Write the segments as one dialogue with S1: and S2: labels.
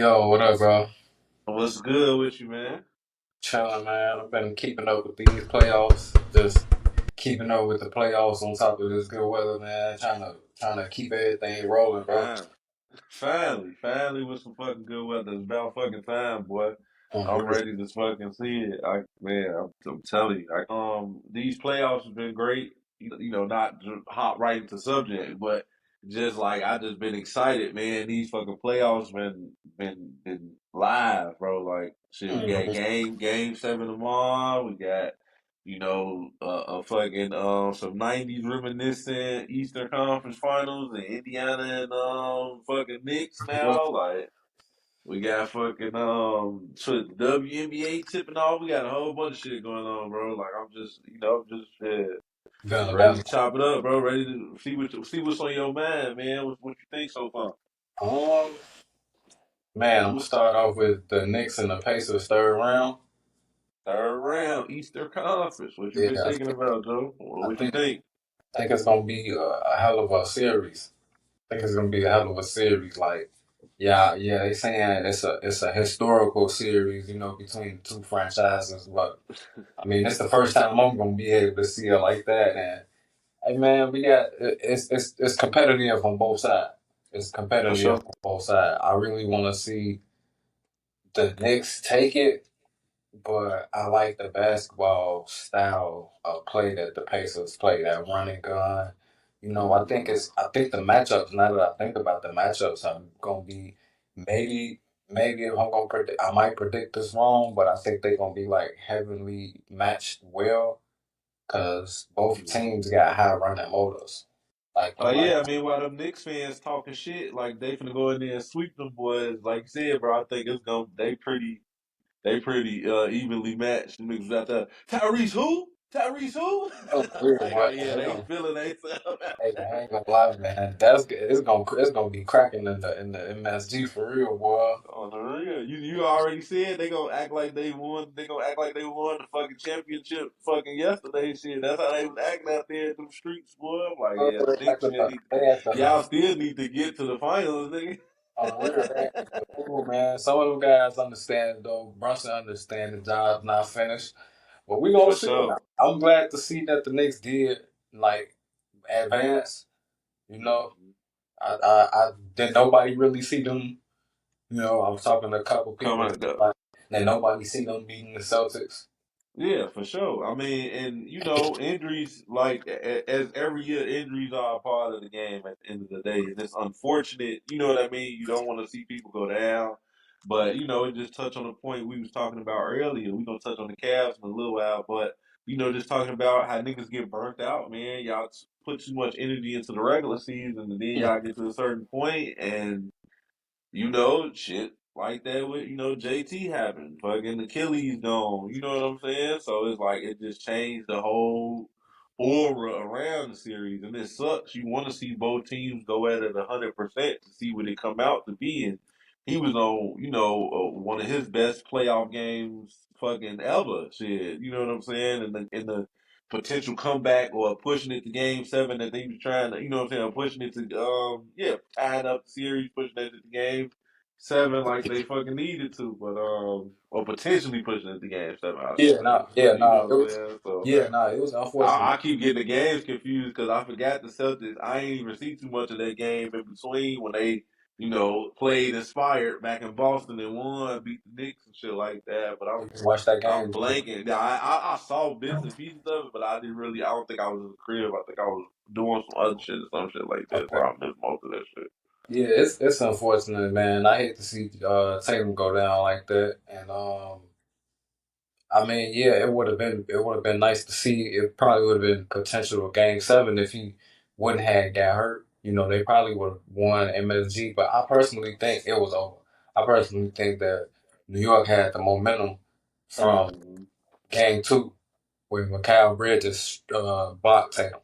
S1: Yo, what up, bro?
S2: What's good with you, man?
S1: Chilling, man. I've been keeping up with these playoffs. Just keeping up with the playoffs on top of this good weather, man. Trying to keep everything rolling, bro.
S2: Fine. Finally with some fucking good weather. It's about fucking time, boy. I'm
S1: Really.
S2: ready to fucking see it. I'm telling you, these playoffs have been great. Not to hop right into subject, but just like I just been excited, man. These fucking playoffs been live, bro. Like shit, we got
S1: Mhm.
S2: game seven tomorrow. We got a fucking some '90s reminiscent Eastern Conference Finals and Indiana and fucking Knicks now. Like we got fucking WNBA tipping off. We got a whole bunch of shit going on, bro. Like I'm just ready
S1: Got
S2: to chop it up, bro. Ready to see what's on your mind, man. What you think so far?
S1: man, I'm gonna start off with the Knicks and the Pacers third round.
S2: Third round, Eastern Conference. What you
S1: Yeah,
S2: been thinking about, Joe?
S1: I
S2: What you
S1: think
S2: think?
S1: I think it's gonna be a hell of a series. I think it's gonna be a hell of a series. Like, yeah, they saying it's a historical series, between two franchises. But I mean, it's the first time I'm gonna be able to see it like that. And hey, man, it's competitive on both sides. It's
S2: For
S1: competitive
S2: sure.
S1: on both sides. I really want to see the Knicks take it, but I like the basketball style of play that the Pacers play, that running gun. I think the matchups. Now that I think about the matchups, I'm gonna be maybe maybe if I'm gonna predict, I might predict this wrong, but I think they're gonna be like heavily matched well because both teams got high running motors. Like
S2: Oh
S1: nobody.
S2: yeah, I mean, while them Knicks fans talking shit, like they finna go in there and sweep them boys. Like you said, bro, I think it's gonna they pretty evenly matched. Them niggas out there. Tyrese who? Tyrese who?
S1: Oh, weird,
S2: Like, oh
S1: but
S2: yeah, they feeling themselves.
S1: hey, I ain't gonna lie, man. It's gonna be cracking in the MSG for real, boy.
S2: On the real, you already said they gonna act like they won. They gonna act like they won the fucking championship fucking yesterday. Shit, that's how they was acting out there in them streets, boy. I'm like, yeah, the Knicks man,
S1: They acting
S2: y'all still need to get to the finals, nigga.
S1: on weird. They acting the fool, man. Some of them guys understand though. Brunson understand the job's not finished, but we gonna
S2: For
S1: see.
S2: sure.
S1: I'm glad to see that the Knicks did like advance. You know, I did nobody really see them. I was talking to a couple people
S2: Coming up.
S1: like that. Nobody see them beating the Celtics.
S2: Yeah, for sure. I mean, and injuries like as every year, injuries are a part of the game at the end of the day, and it's unfortunate. You know what I mean? You don't want to see people go down, but it just touch on the point we was talking about earlier. We gonna touch on the Cavs in a little while, but just talking about how niggas get burnt out, man. Y'all put too much energy into the regular season, and then y'all get to a certain point, and shit like that with, JT happened. Fucking Achilles gone. You know what I'm saying? So it's like it just changed the whole aura around the series. And it sucks. You want to see both teams go at it 100% to see what it come out to be. And he was on, one of his best playoff games fucking ever. Shit. You know what I'm saying? And the potential comeback or pushing it to game seven that they was trying to, what I'm saying, pushing it to tying up the series, pushing it to the game seven like they fucking needed to, but or potentially pushing it to game seven, I should say.
S1: Yeah,
S2: But you
S1: no,
S2: know what I'm saying? So
S1: it was unfortunate.
S2: I keep getting the games confused because I forgot the Celtics. I ain't even see too much of that game in between when they, played inspired back in Boston and won, beat the Knicks and shit like that. But I'm
S1: Watch that
S2: I'm
S1: game.
S2: blanking. Yeah, I saw bits and pieces of it, but I didn't really. I don't think I was in the crib. I think I was doing some other shit or some shit like that.
S1: Okay.
S2: Where I missed most of that shit.
S1: Yeah, it's unfortunate, man. I hate to see Tatum go down like that. And I mean, yeah, it would have been nice to see. It probably would have been potential of Game Seven if he wouldn't have got hurt. They probably would have won MSG. But I personally think it was over. I personally think that New York had the momentum from
S2: Mm-hmm.
S1: Game Two when Mikal Bridges blocked Tatum,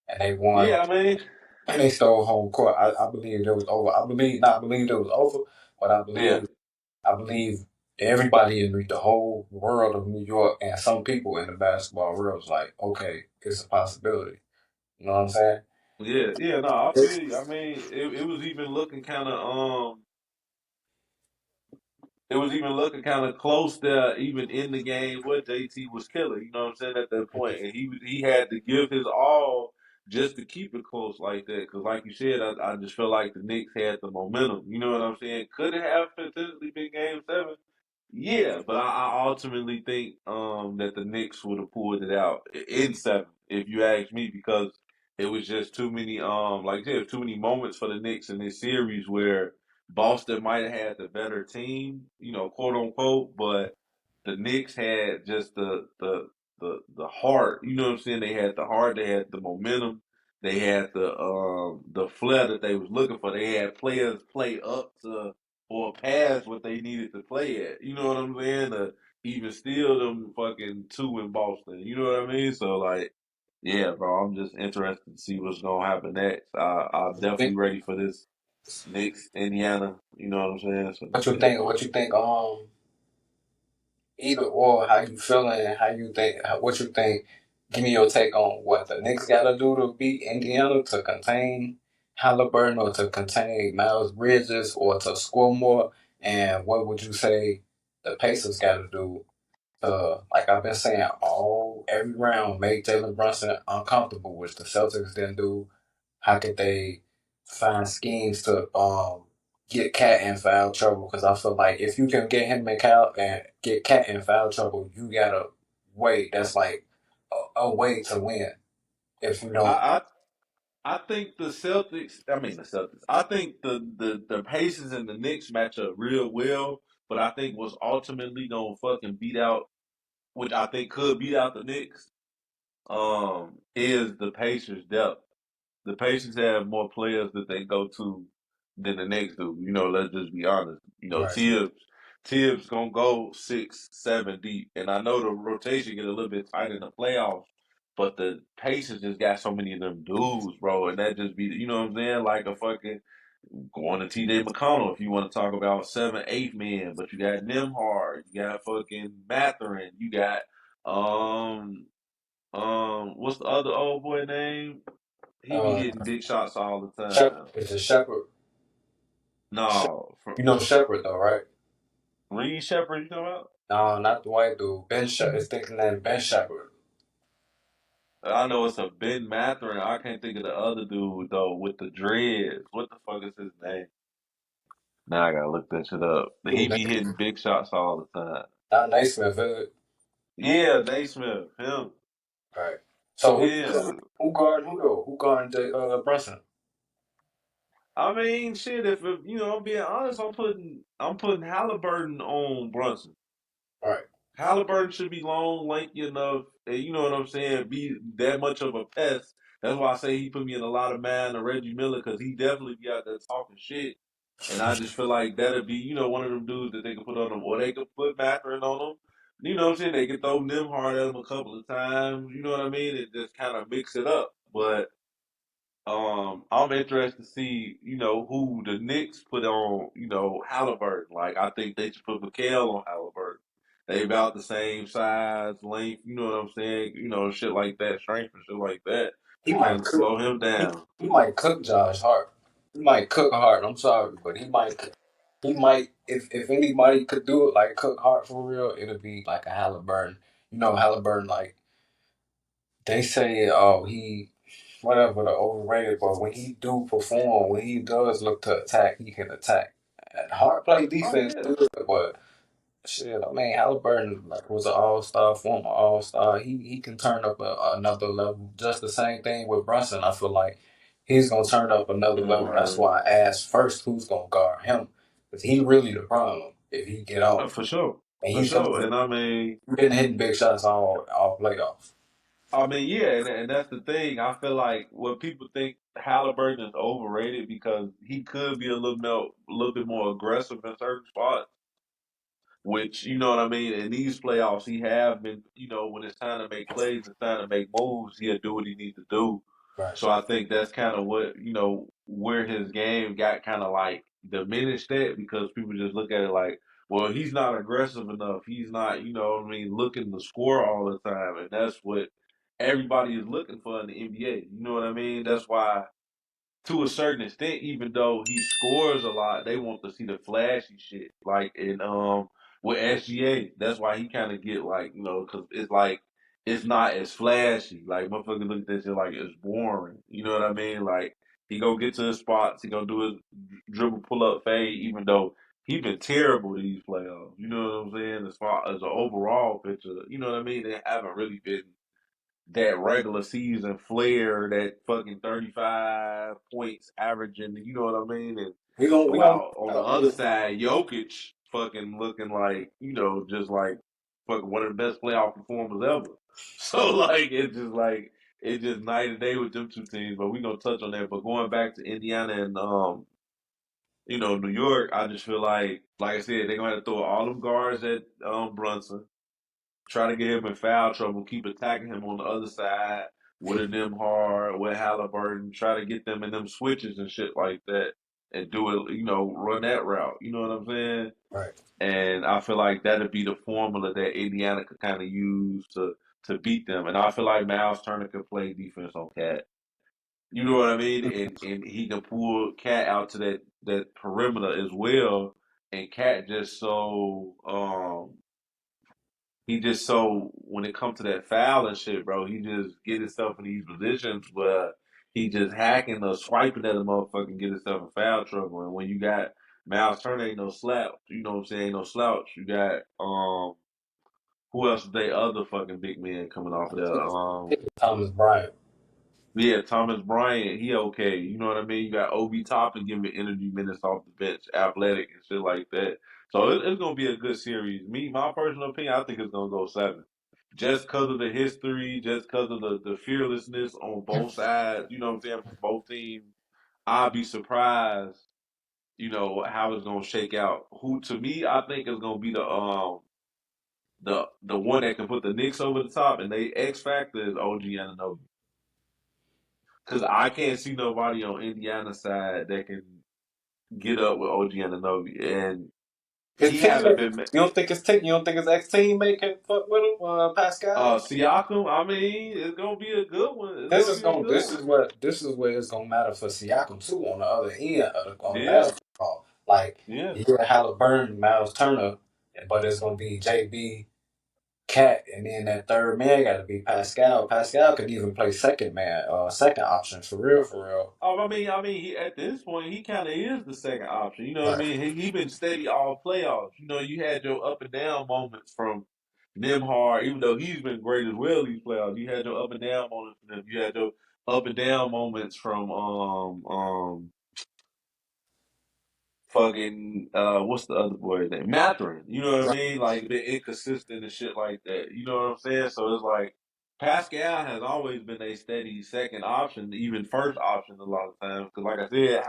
S1: and they won.
S2: Yeah, I mean,
S1: And they stole home court. I believe it was over. I believe not believe it was over, but
S2: yeah.
S1: I believe everybody in the whole world of New York and some people in the basketball world was like, okay, it's a possibility. You know what I'm saying?
S2: Yeah, no, I feel you. I mean, it was even looking kind of it was even looking kind of close there, even in the game where JT was killing. You know what I'm saying at that point, and he had to give his all just to keep it close like that. Because, like you said, I just feel like the Knicks had the momentum. You know what I'm saying? Could it have potentially been Game 7? Yeah, but I ultimately think that the Knicks would have pulled it out in 7, if you ask me, because it was just too many like I said, too many moments for the Knicks in this series where Boston might have had the better team, quote unquote, but the Knicks had just the heart. You know what I'm saying? They had the heart, they had the momentum, they had the flair that they was looking for. They had players play up to or past what they needed to play at. You know what I'm saying? To even steal them fucking two in Boston. You know what I mean? So like, yeah, bro, I'm just interested to see what's gonna happen next. I'm definitely ready for this Knicks, Indiana. You know what I'm saying? So
S1: What you
S2: yeah.
S1: think? What you think? Either or, how you feeling? How you think? What you think? Give me your take on what the Knicks got to do to beat Indiana to contain Halliburton or to contain Miles Bridges or to score more. And what would you say the Pacers got to do to, like I've been saying, every round make Jalen Brunson uncomfortable, which the Celtics didn't do. How could they find schemes to get Cat in foul trouble? Because I feel like if you can get him in Cal and get Cat in foul trouble, you got a way. That's like a way to win. If you don't,
S2: I I think the Celtics. I mean the Celtics. I think the Pacers and the Knicks match up real well. But I think what's ultimately gonna fucking beat out, which I think could beat out the Knicks, is the Pacers' depth. The Pacers have more players that they go to than the Knicks do. Let's just be honest.
S1: right?
S2: Tibbs gonna go 6, 7 deep, and I know the rotation get a little bit tight in the playoffs, but the Pacers just got so many of them dudes, bro, and that just be, you know what I'm saying, like a fucking going to T.J. McConnell if you want to talk about 7, 8 men, but you got Nimhard, you got fucking Matherin, you got um what's the other old boy name? He be
S1: Uh,
S2: hitting big shots all the
S1: Shepard
S2: time.
S1: is a Shepard.
S2: No,
S1: You know Shepard though, right?
S2: Reed Shepard, you know about?
S1: No, not the white dude. Ben Shepard is thinking that Ben Shepard.
S2: I know it's a Ben Matherin. I can't think of the other dude though with the dreads. What the fuck is his name? Now I gotta look that shit up. He be hitting big shots all the time.
S1: Not Naismith, is it?
S2: Yeah, Naismith, him.
S1: Right. So
S2: Yeah.
S1: who guard who though? Who guarding Brunson?
S2: I mean, shit. If I'm being honest, I'm putting Halliburton on Brunson.
S1: Right.
S2: Halliburton should be long, lanky enough, and you know what I'm saying, be that much of a pest. That's why I say he put me in a lot of mind of Reggie Miller because he definitely be out there talking shit. And I just feel like that'd be, one of them dudes that they could put on them, or they could put Matherin on them. You know what I'm saying? They could throw Nimhard at him a couple of times. You know what I mean? And just kind of mix it up. But I'm interested to see, who the Knicks put on, Halliburton. Like, I think they should put McHale on Halliburton. They about the same size, length, you know what I'm saying? Shit like that, strength and shit like that
S1: He
S2: to
S1: might
S2: kind of
S1: cook.
S2: slow him down.
S1: He might cook Josh Hart. He might cook Hart. I'm sorry, but he might. He might. If anybody could do it like cook Hart for real, it'll be like a Halliburton. You know Halliburton. Like they say, oh he whatever the overrated, but when he do perform, when he does look to attack, he can attack. And Hart play
S2: Oh,
S1: defense
S2: yeah.
S1: too, but shit, I mean Halliburton like was an all star, former all star. He can turn up another level. Just the same thing with Brunson. I feel like he's gonna turn up another level. That's
S2: Mm-hmm.
S1: why I asked first who's gonna guard him, because he really the problem if he get off.
S2: For sure.
S1: And
S2: For
S1: he's
S2: sure.
S1: something
S2: And I mean,
S1: been hitting big shots all playoffs.
S2: yeah, and that's the thing. I feel like what people think Halliburton is overrated because he could be a little bit more aggressive in certain spots. Which, you know what I mean? In these playoffs, he have been, when it's time to make plays, it's time to make moves, he'll do what he needs to do.
S1: Right.
S2: So I think that's kind of what, where his game got kind of like diminished at because people just look at it like, well, he's not aggressive enough. He's not, what I mean, looking to score all the time. And that's what everybody is looking for in the NBA. You know what I mean? That's why to a certain extent, even though he scores a lot, they want to see the flashy shit. Like in with SGA, that's why he kind of get like because it's like it's not as flashy. Like motherfucker look at this shit like it's boring. You know what I mean? Like he gonna get to his spots, he gonna do his dribble pull up fade, even though he been terrible these playoffs. You know what I'm saying? As far as the overall picture, you know what I mean? They haven't really been that regular season flair, that fucking 35 points averaging, you know what I mean? And
S1: we gonna
S2: while on the other side, Jokic fucking looking like, just like fucking one of the best playoff performers ever. So it's just night and day with them two teams, but we gonna touch on that. But going back to Indiana and New York, I just feel like I said, they're gonna have to throw all them guards at Brunson. Try to get him in foul trouble, keep attacking him on the other side with a Nimhard, with Halliburton, try to get them in them switches and shit like that and do it, run that route. You know what I'm saying?
S1: right.
S2: And I feel like that'd be the formula that Indiana could kind of use to beat them. And I feel like Miles Turner could play defense on Cat. You know what I mean? And he can pull Cat out to that perimeter as well. And Cat just he just so when it comes to that foul and shit, bro, he just get himself in these positions where he just hacking or swiping at a motherfucker and get himself in foul trouble. And when you got Miles Turner ain't no slouch, you know what I'm saying? Ain't no slouch. You got who else is they other fucking big men coming off of there?
S1: Thomas Bryant.
S2: Yeah, Thomas Bryant, he okay. You know what I mean? You got Obi Toppin giving energy minutes off the bench, athletic and shit like that. So it's gonna be a good series. My personal opinion, I think it's gonna go seven. Just because of the history, just because of the fearlessness on both sides, you know what I'm saying, from both teams. I'll be surprised, how it's gonna shake out. Who to me I think is gonna be the one that can put the Knicks over the top and they X factor is OG Anunoby. Because I can't see nobody on Indiana side that can get up with OG Anunoby, and
S1: His
S2: he haven't
S1: teammate.
S2: been.
S1: You don't think his ex teammate can fuck with him, Pascal?
S2: Siakam, I mean, it's gonna be a good one. It's gonna be a good one.
S1: This is where it's gonna matter for Siakam too on the other end on the
S2: Yeah,
S1: basketball. Like
S2: yeah.
S1: you get Halliburton, Miles Turner, but it's gonna be JB, Cat, and then that third man got to be Pascal. Pascal could even play second man, second option for real, for real.
S2: He, at this point, he kind of is the second option. You know what I
S1: Right.
S2: mean? He been steady all playoffs. You had your up and down moments from Nimhard, even though he's been great as well these playoffs. You had your up and down moments from him. You had your up and down moments from fucking what's the other boy's name? Matherin. You know what I
S1: Right.
S2: mean? Like been inconsistent and shit like that. You know what I'm saying? So it's like Pascal has always been a steady second option, even first option a lot of times. Because like I said,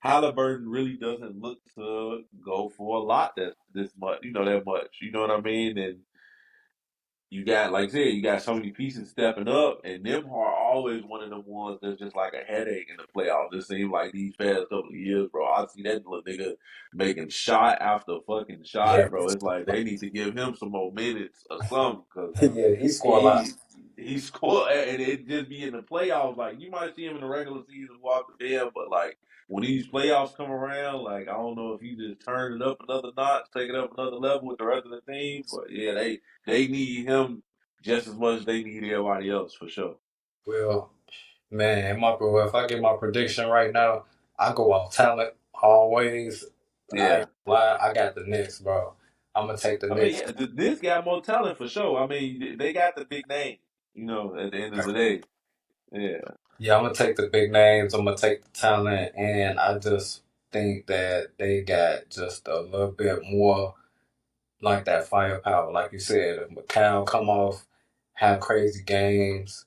S2: Halliburton really doesn't look to go for a lot this much. That much. You know what I mean? And you got, like I said, you got so many pieces stepping up, and them are always one of the ones that's just like a headache in the playoffs. It seems like these past couple of years, bro. I see that little nigga making shot after fucking
S1: Yeah.
S2: shot, bro. It's like they need to give him some more minutes or something because
S1: Yeah. He scored a lot.
S2: he scored, and it just be in the playoffs. Like you might see him in the regular season walk the damn, but like when these playoffs come around, like I don't know if he just turned it up another notch, take it up another level with the rest of the team. But yeah, they need him just as much as they need everybody else for sure.
S1: Well, man, if I get my prediction right now, I go off talent always. I
S2: Yeah.
S1: ain't gonna lie, I got the Knicks, bro. I'm gonna take the
S2: I mean,
S1: Knicks.
S2: yeah, this got more talent for sure. I mean, they got the big name, at the end of the day. Yeah.
S1: Yeah, I'm gonna take the big names. I'm gonna take the talent, and I just think that they got just a little bit more like that firepower. Like you said, if McCall come off, have crazy games.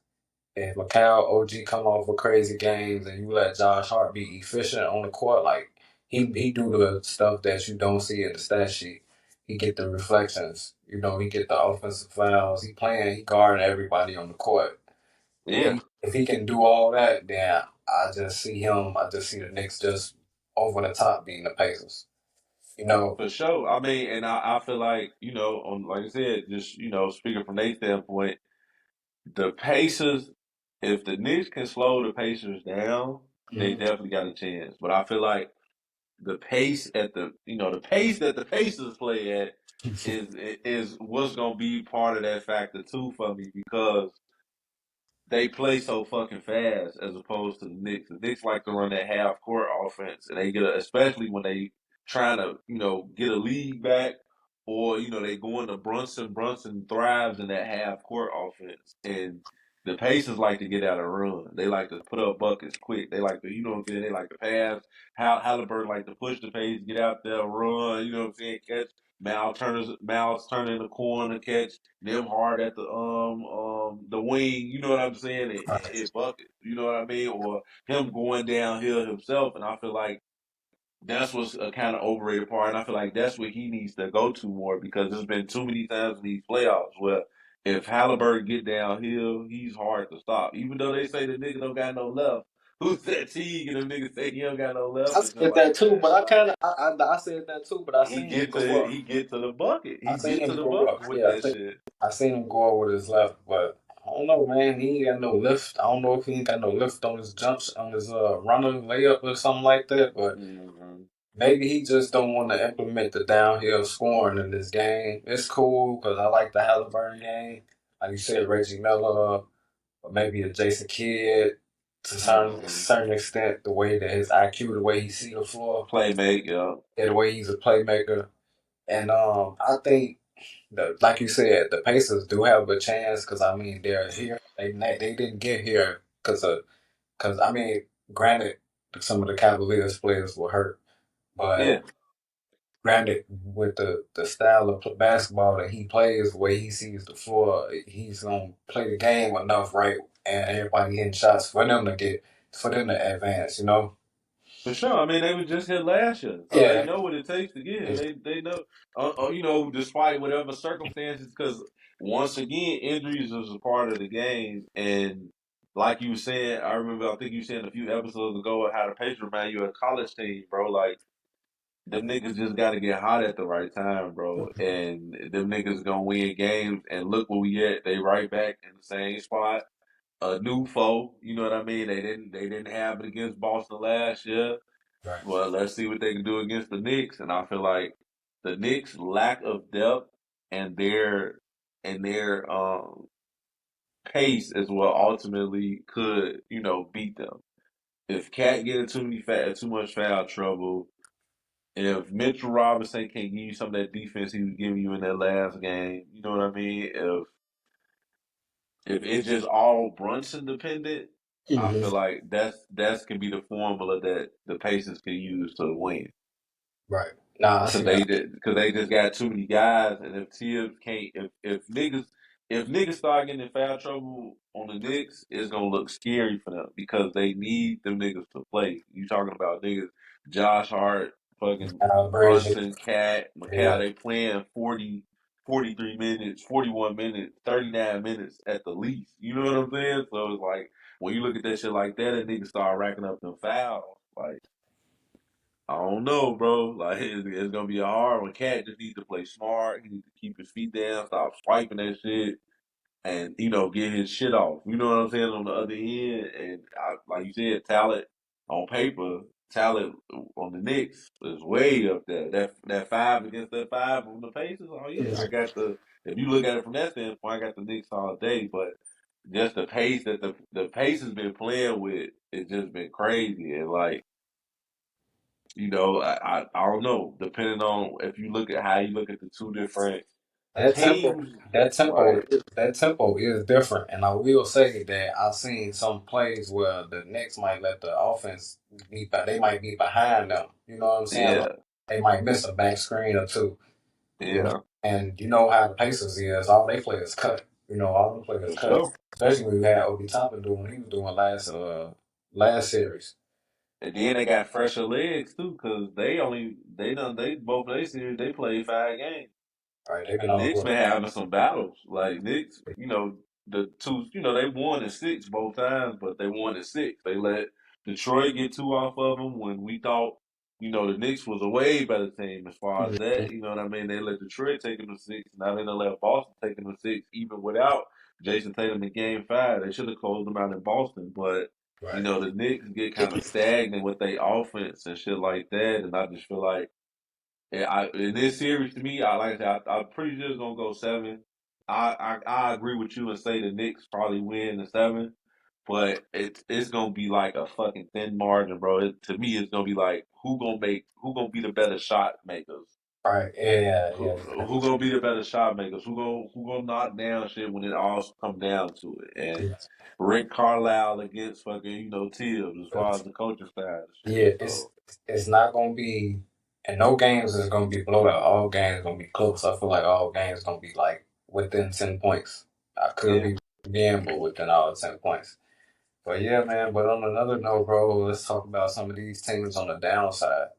S1: If McCall OG come off with crazy games, and you let Josh Hart be efficient on the court, like he do the stuff that you don't see in the stat sheet. He get the reflections. He get the offensive fouls. He guarding everybody on the court.
S2: Yeah,
S1: If he can do all that, then I just see him. I just see the Knicks just over the top being the Pacers. You know,
S2: for sure. I mean, and I feel like, on like I said, just, speaking from their standpoint, the Pacers, if the Knicks can slow the Pacers down, they
S1: Mhm.
S2: definitely got a chance. But I feel like the pace at the pace that the Pacers play at is what's gonna be part of that factor too for me because they play so fucking fast as opposed to the Knicks. The Knicks like to run that half court offense, and they especially when they trying to get a lead back, or they go into Brunson. Brunson thrives in that half court offense, and the Pacers like to get out a run. They like to put up buckets quick. They like to they like to pass. Halliburton like to push the pace, get out there, run. You know what I'm saying? Catch. Mal's turning the corner, catch them hard at the wing, you know what I'm saying, and
S1: Right.
S2: hit buckets, you know what I mean, or him going downhill himself, and I feel like that's what's a kind of overrated part, and I feel like that's what he needs to go to more because there's been too many times in these playoffs where if Halliburton get downhill, he's hard to stop. Even though they say the nigga don't got no left, who's that Teague and them niggas say he don't got no left?
S1: I
S2: It's just
S1: said
S2: like
S1: that too,
S2: man,
S1: but I
S2: like
S1: kind of I said that too, but I seen him go up.
S2: he get to the bucket,
S1: I
S2: he
S1: seen
S2: get
S1: him
S2: to the
S1: go up.
S2: bucket with
S1: Yeah,
S2: that shit.
S1: I seen him go up with his left, but I don't know, man. He ain't got no lift. I don't know if he ain't got no lift on his jumps on his runner layup or something like that. But
S2: Mm-hmm.
S1: maybe he just don't want to implement the downhill scoring in this game. It's cool because I like the Halliburton game. Like you said, Reggie Miller, or maybe a Jason Kidd to
S2: Mm-hmm.
S1: certain extent. The way that his IQ, the way he see the floor,
S2: Playmate, yeah.
S1: and the way he's a playmaker. And I think like you said, the Pacers do have a chance because I mean they're here. They didn't get here because I mean, granted, some of the Cavaliers players were hurt, but
S2: Yeah,
S1: granted, with the style of basketball that he plays, the way he sees the floor, he's gonna play the game enough right, and everybody hitting shots for them to advance. You know?
S2: for sure. I mean, they were just here last year, so they
S1: Yeah.
S2: know what it takes to get here. They know, despite whatever circumstances, because once again, injuries is a part of the game, and like you said, I remember, I think you said a few episodes ago how the Pacers remind you of a college team, bro. Like them niggas just got to get hot at the right time, bro, and them niggas gonna win games. And look where we at. They right back in the same spot. A new foe. You know what I mean? They didn't have it against Boston last year.
S1: Right.
S2: Well, let's see what they can do against the Knicks. And I feel like the Knicks' lack of depth and their pace is what ultimately could beat them. If Cat get in too much foul trouble, if Mitchell Robinson can give you some of that defense he was giving you in that last game, you know what I mean? If it's just all Brunson dependent, I
S1: Hmm.
S2: feel like that's can be the formula that the Pacers can use to win.
S1: Right. Nah, I see that.
S2: Because they just got too many guys, and if Tibbs can't, if niggas start getting in foul trouble on the Knicks, it's gonna look scary for them because they need them niggas to play. You talking about niggas, Josh Hart, fucking
S1: Bridges.
S2: Brunson, Cat, McCall,
S1: Yeah.
S2: they playing 40, 43 minutes, 41 minutes, 39 minutes at the least. You know what I'm saying? So it's like when you look at that shit like that, and niggas start racking up them fouls, like. I don't know, bro. Like it's gonna be a hard one. Cat just needs to play smart. He needs to keep his feet down, stop swiping that shit, and get his shit off. You know what I'm saying on the other end. And like you said, talent on paper, talent on the Knicks is way up there. That five against that five on the Pacers. Oh yeah, I
S1: Mhm.
S2: got the. If you look at it from that standpoint, I got the Knicks all day. But just the pace that the pace has been playing with, it's just been crazy. And like. I don't know. Depending on if you look at how you look at the two different
S1: That tempo,
S2: teams,
S1: that tempo,
S2: like
S1: that tempo is different, and I will say that I've seen some plays where the Knicks might let the offense they might be behind them. You know what I'm saying? Like
S2: yeah,
S1: they might miss a back screen or two. You know,
S2: yeah,
S1: and you know how the Pacers is. All they play is cut. You know, all the players
S2: for
S1: cut.
S2: sure.
S1: Especially when you had Obi Toppin doing what he was doing last series.
S2: And then they got fresher legs too, cause they both they series they played 5 games.
S1: Right? They've been
S2: The
S1: on
S2: Knicks
S1: what?
S2: been having some battles. Like Knicks, the two, they won in 6 both times, but they won in 6. They let Detroit get 2 off of them when we thought, the Knicks was a way better team as far as
S1: Mhm.
S2: that. You know what I mean? They let Detroit take them to 6. Now they done let Boston take them to 6, even without Jason Tatum in Game 5. They should have closed them out in Boston, but. You
S1: Right.
S2: know, the Knicks get kind of stagnant with their offense and shit like that, and I just feel like in this series, to me, I like that. I'm pretty sure it's gonna go seven. I agree with you and say the Knicks probably win the seven, but it's gonna be like a fucking thin margin, bro. To me, it's gonna be like who gonna be the better shot makers.
S1: Right. Yeah.
S2: Who,
S1: Yeah.
S2: who gonna be the better shot makers? Who gonna knock down shit when it all come down to it? And
S1: Yeah.
S2: Rick Carlisle against fucking Tibbs as far as the coaching style and shit.
S1: Yeah,
S2: So
S1: it's not gonna be, and no games is gonna be blowout. All games gonna be close. I feel like all games gonna be like within 10 points. I could
S2: yeah.
S1: be again, but within all 10 points. But yeah, man. But on another note, bro, let's talk about some of these teams on the downside.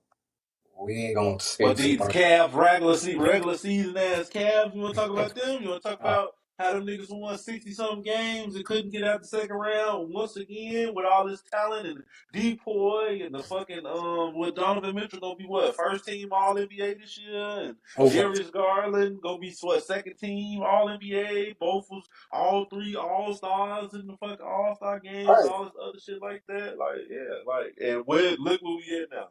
S1: We ain't gonna
S2: What
S1: speak too
S2: these
S1: much.
S2: Cavs regular season ass Cavs? You want to talk about them? You want to talk
S1: Uh,
S2: about how them niggas won 60 something games and couldn't get out the second round once again with all this talent and Depoy and the fucking with Donovan Mitchell gonna be what first team All NBA this year and
S1: over.
S2: Darius Garland gonna be what second team All NBA. Both was all three All Stars in the fucking All Star games and
S1: Right.
S2: all this other shit like that. Like yeah, like and where look where we at now.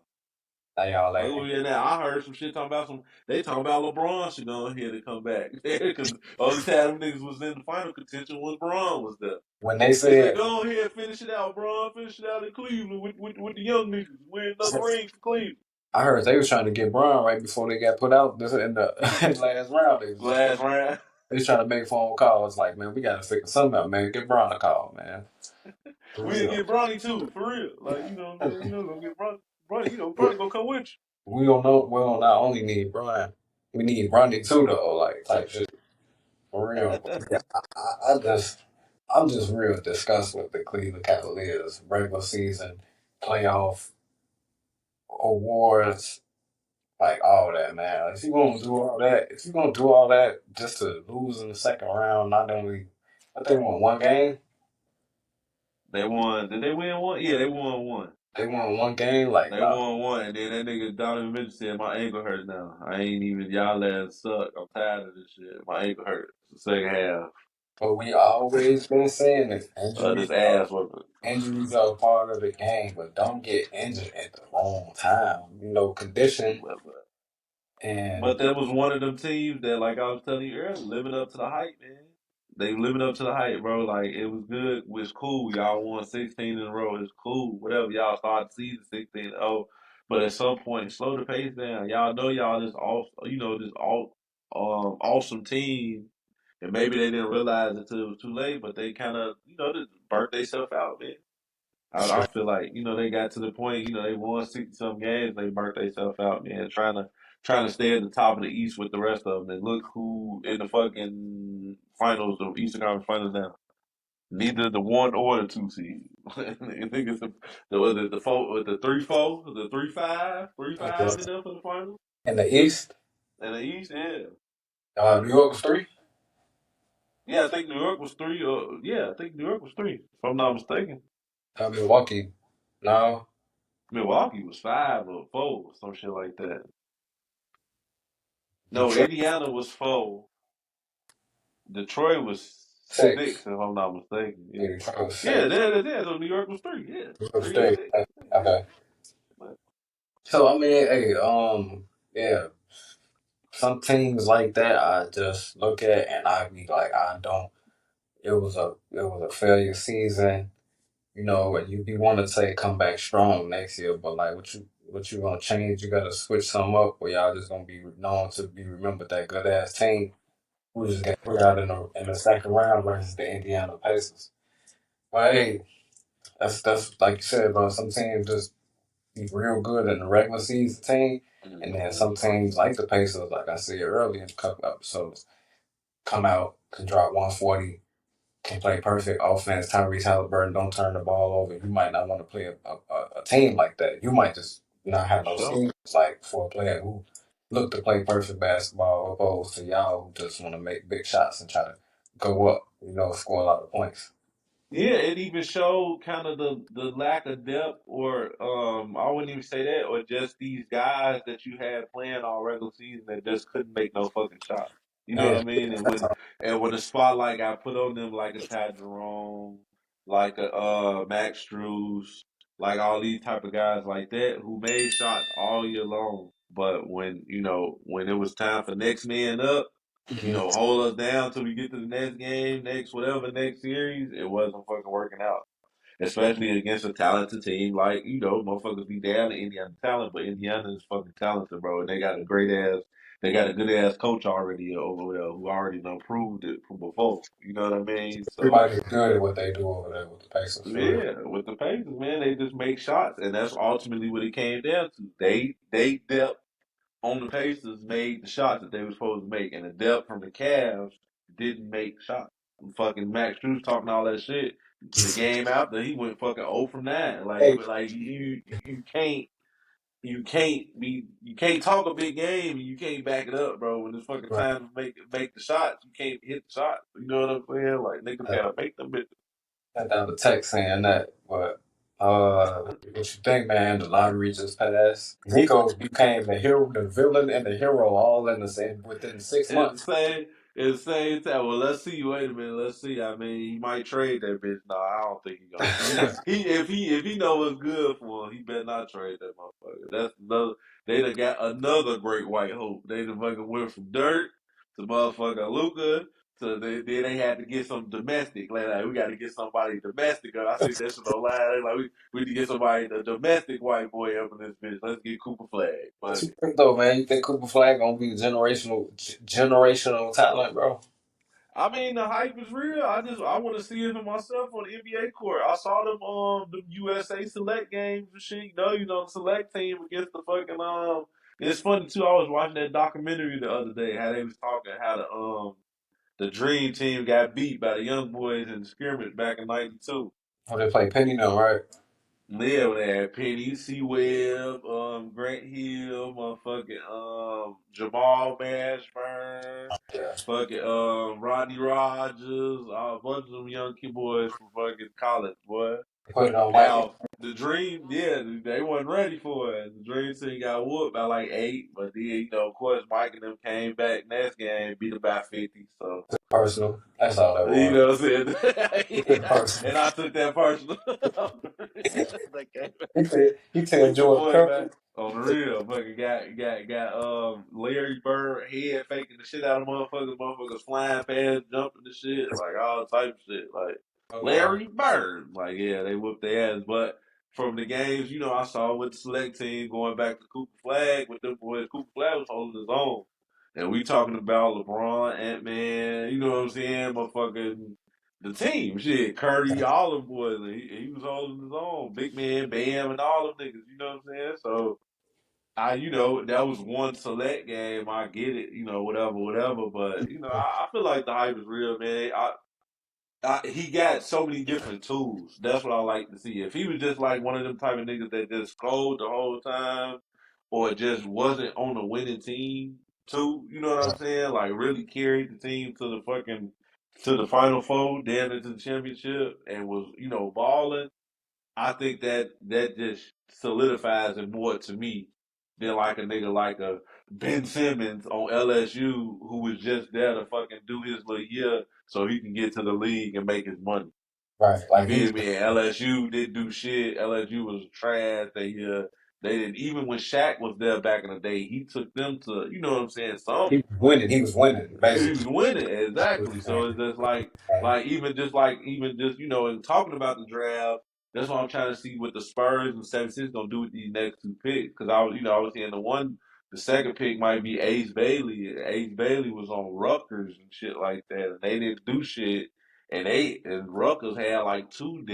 S1: Now y'all
S2: Look
S1: ain't.
S2: where we at now. I heard some shit talking about they talking about LeBron should go ahead and come back. Because only time them niggas was in the final contention was Bron was there.
S1: When they
S2: They said,
S1: said,
S2: go ahead, finish it out, Bron. Finish it out in Cleveland with the young niggas. Win another ring for Cleveland.
S1: I heard they was trying to get Braun right before they got put out this in the last round. They was just
S2: Last round.
S1: they was trying to make phone calls like, man, we gotta figure something out, man. Get Braun a call, man. For
S2: We'll
S1: real.
S2: get Bronny too, for real. Like, you know what I'm saying? Gonna get Bronny. Bronny gonna come with
S1: We don't know. We don't not only need Brian, we need Ronnie too, though. Like type shit for real.
S2: you.
S1: Yeah, I'm just real disgusted with the Cleveland Cavaliers regular season, playoff awards, like all that, man. Like, if you gonna do all that just to lose in the second round, not only I think they won one game,
S2: They won. Did they win one? Yeah, they won one.
S1: they won one game, like
S2: They won one, and then that nigga Donovan Mitchell said, "My ankle hurt now. I ain't even y'all ass suck. I'm tired of this shit. My ankle hurt." It's the second half
S1: but we always been saying this
S2: of this ass whooping.
S1: injuries are part of the game, but don't get injured at the wrong time. Condition
S2: But,
S1: and
S2: but that was one of them teams that, like I was telling you earlier, living up to the hype, man. They living up to the hype, bro. Like it was good. It was cool. Y'all won 16 in a row. It's cool. Whatever. Y'all started the season 16-0. But at some point, slow the pace down. Y'all know y'all this awesome team. And maybe they didn't realize it until it was too late, but they kind of, just burnt themselves out, man. I feel like they got to the point they won 60 some games they burnt themselves out man trying to stay at the top of the East with the rest of them and look who in the fucking finals the Eastern Conference Finals now. Neither the one or the two seed. I think it's the four the 3-4 the 3-5 in there for the finals
S1: in the East,
S2: and the East
S1: New York was three.
S2: yeah I think New York was three I think New York was three if I'm not mistaken.
S1: Milwaukee, no,
S2: Milwaukee was 5 or 4 or some shit like that. No,
S1: Detroit
S2: Indiana was 4. Detroit was 6,
S1: six.
S2: if I'm not mistaken.
S1: Yeah,
S2: Yeah,
S1: Detroit was
S2: yeah,
S1: six.
S2: there. So New York was 3. Yeah,
S1: New York was
S2: 3 and
S1: three.
S2: 6.
S1: Okay.
S2: But
S1: So I mean, hey, yeah, some teams like that I just look at and I be like, I don't. It was a failure season. And you be want to say come back strong next year, but like what you gonna change? You gotta switch some up, or y'all just gonna be known to be remembered that good ass team who just got put out in the second round versus the Indiana Pacers. But hey, that's like you said, bro. Some teams just be real good in the regular season team, and then
S2: mhm.
S1: some teams like the Pacers, like I said earlier in a couple episodes, come out can drop 140 can play perfect offense. Tyrese Halliburton don't turn the ball over. You might not want to play a team like that. You might just not
S2: For
S1: have no
S2: sure.
S1: schemes like for a player who look to play perfect basketball opposed to y'all who just want to make big shots and try to go up, score a lot of points.
S2: Yeah, it even showed kind of the lack of depth, or I wouldn't even say that, or just these guys that you had playing all regular season that just couldn't make no fucking shot. You know what
S1: Yeah,
S2: I mean? And when the spotlight got put on them, like a Ty Jerome. like a Max Strus, like all these type of guys like that who made shots all year long. But when when it was time for next man up,
S1: Mhm.
S2: hold us down till we get to the next game, next whatever, next series, it wasn't fucking working out. Especially against a talented team like, motherfuckers be down to Indiana talent, but Indiana is fucking talented, bro. And they got a good ass coach already over there who already done proved it from before. You know what I mean? So,
S1: Everybody's good at what they do over there with the Pacers for real.
S2: yeah, with the Pacers, man, they just make shots. And that's ultimately what it came down to. They depth on the Pacers made the shots that they were supposed to make, and the depth from the Cavs didn't make shots. Fucking Max Strus talking all that shit. The game after he went fucking 0 from 9.
S1: Hey,
S2: Like you can't talk a big game and you can't back it up, bro. When it's fucking
S1: right.
S2: time to make the shots, you can't hit the shots. You know what I'm saying? Like niggas gotta make them bitches.
S1: Got down the text saying that, but what you think, man? The lottery just passed. Nico became the hero, the villain, and the hero all in the same within 6 months.
S2: It's the same time. Well, let's see. Wait a minute. Let's see. I mean, he might trade that bitch. No, I don't think he gonna. If he know what's good for him, he better not trade that motherfucker. That's another. They done got another great white hope. They done fucking went from dirt to motherfucker Luca. So then they had to get some domestic. Like we got to get somebody domestic. I see this shit online. Like we need to get somebody the domestic white boy up in this bitch. Let's get Cooper Flag.
S1: What
S2: But
S1: you think though, man? You think Cooper Flag gonna be generational talent, bro?
S2: I mean, the hype is real. I want to see it for myself on the NBA court. I saw them USA Select games and shit. The Select team against the fucking. It's funny too. I was watching that documentary the other day. How they was talking how the Dream Team got beat by the Young Boys in the scrimmage back in '92.
S1: Oh, they play Penny now, right?
S2: Yeah, when they had Penny, C. Webb, Grant Hill, motherfucking Jamal Mashburn,
S1: Yeah.
S2: fucking Rodney Rogers, a bunch of them young kid boys from fucking college, boy.
S1: They put it on Mike.
S2: Now the Dream, yeah, they wasn't ready for it. The Dream team got whooped by like 8, but then of course, Mike and them came back next game, beat them by 50. So
S1: Personal. That's all that
S2: you
S1: was.
S2: know what I'm saying?
S1: Personal.
S2: And I took that personal. They came
S1: He tell
S2: beat your
S1: Jordan
S2: boy
S1: Pepper.
S2: back on the real. Fucking got Larry Bird head faking the shit out of motherfuckers flying past, jumping the shit, like all type of shit. Like
S1: Oh wow.
S2: Larry Bird. Like yeah, they whooped their ass. But from the games, I saw with the select team going back to Cooper Flag with them boys, Cooper Flag was holding his own. And we talking about LeBron, Ant Man, you know what I'm saying? Motherfucking the team, shit, Curry, all them boys, and he was holding his own. Big man, Bam, and all them niggas, you know what I'm saying? So that was one select game. I get it, whatever, whatever. But I feel like the hype is real, man. He got so many different tools. That's what I like to see. If he was just like one of them type of niggas that just cold the whole time, or just wasn't on a winning team too, you know what I'm saying? Like really carried the team to the final four, down into the championship, and was balling. I think that just solidifies it more to me than like a nigga like a Ben Simmons on LSU who was just there to fucking do his little year so he can get to the league and make his money.
S1: Right.
S2: You
S1: Like
S2: feel me? And LSU didn't do shit. LSU was trash. They didn't even when Shaq was there back in the day, he took them to what I'm saying,
S1: he
S2: something.
S1: was winning. He was winning,
S2: He was
S1: basically.
S2: winning exactly. So it's just like even just in talking about the draft. That's what I'm trying to see what the Spurs and 76 gonna do with these next two picks. Because I was saying the second pick might be Ace Bailey. Ace Bailey was on Rutgers and shit like that, and they didn't do shit. And Rutgers had like two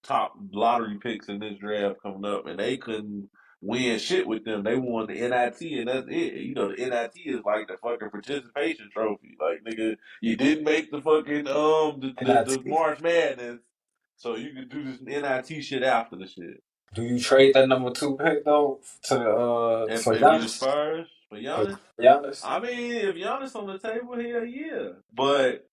S2: top lottery picks in this draft coming up, and they couldn't win shit with them. They won the NIT and that's it. The NIT is like the fucking participation trophy. Like nigga, you didn't make the fucking
S1: And I
S2: the March Madness, so you can do this NIT shit after the shit.
S1: do you trade that number two pick though to
S2: And
S1: for
S2: if you the
S1: Giannis?
S2: Spurs for
S1: For
S2: Giannis,
S1: Giannis?
S2: I mean if Giannis on the table, hell yeah. But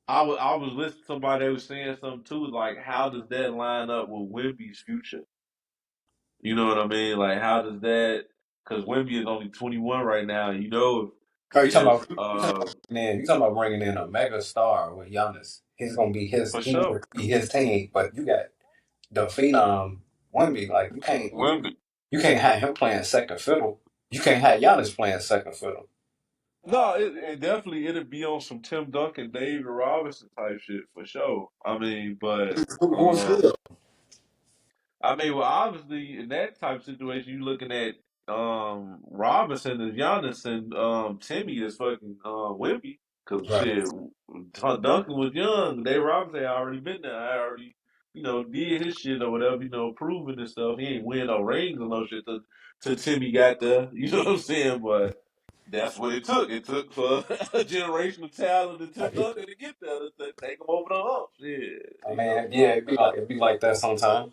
S2: I was listening to somebody that was saying something too, like how does that line up with Wemby's future? You know what I mean? Like, how does that? Because Wemby is only 21 right now.
S1: Are you talking
S2: If
S1: about man? You talking about bringing in a mega star with Giannis? he's gonna be
S2: For
S1: he
S2: sure.
S1: gonna be his team. But you got the phenom Wemby, like
S2: Wemby.
S1: you can't have him playing second fiddle. You can't have Giannis playing second fiddle.
S2: No, it definitely it'd be on some Tim Duncan, David Robinson type shit for sure. I mean, but
S1: Who's good?
S2: I mean, well, obviously in that type of situation, you're looking at Robinson and Giannis and Timmy is fucking Wimby. Cause
S1: Right.
S2: shit, Duncan was young. Dave Robinson had already been there. I already, did his shit or whatever, proving and stuff. He ain't win no rings or no shit till Timmy got there. You know what I'm saying? But that's what it took. It took for a generational talent and Tim Duncan to get there to take him over the hump. Shit,
S1: I mean, yeah, it'd be like that sometimes.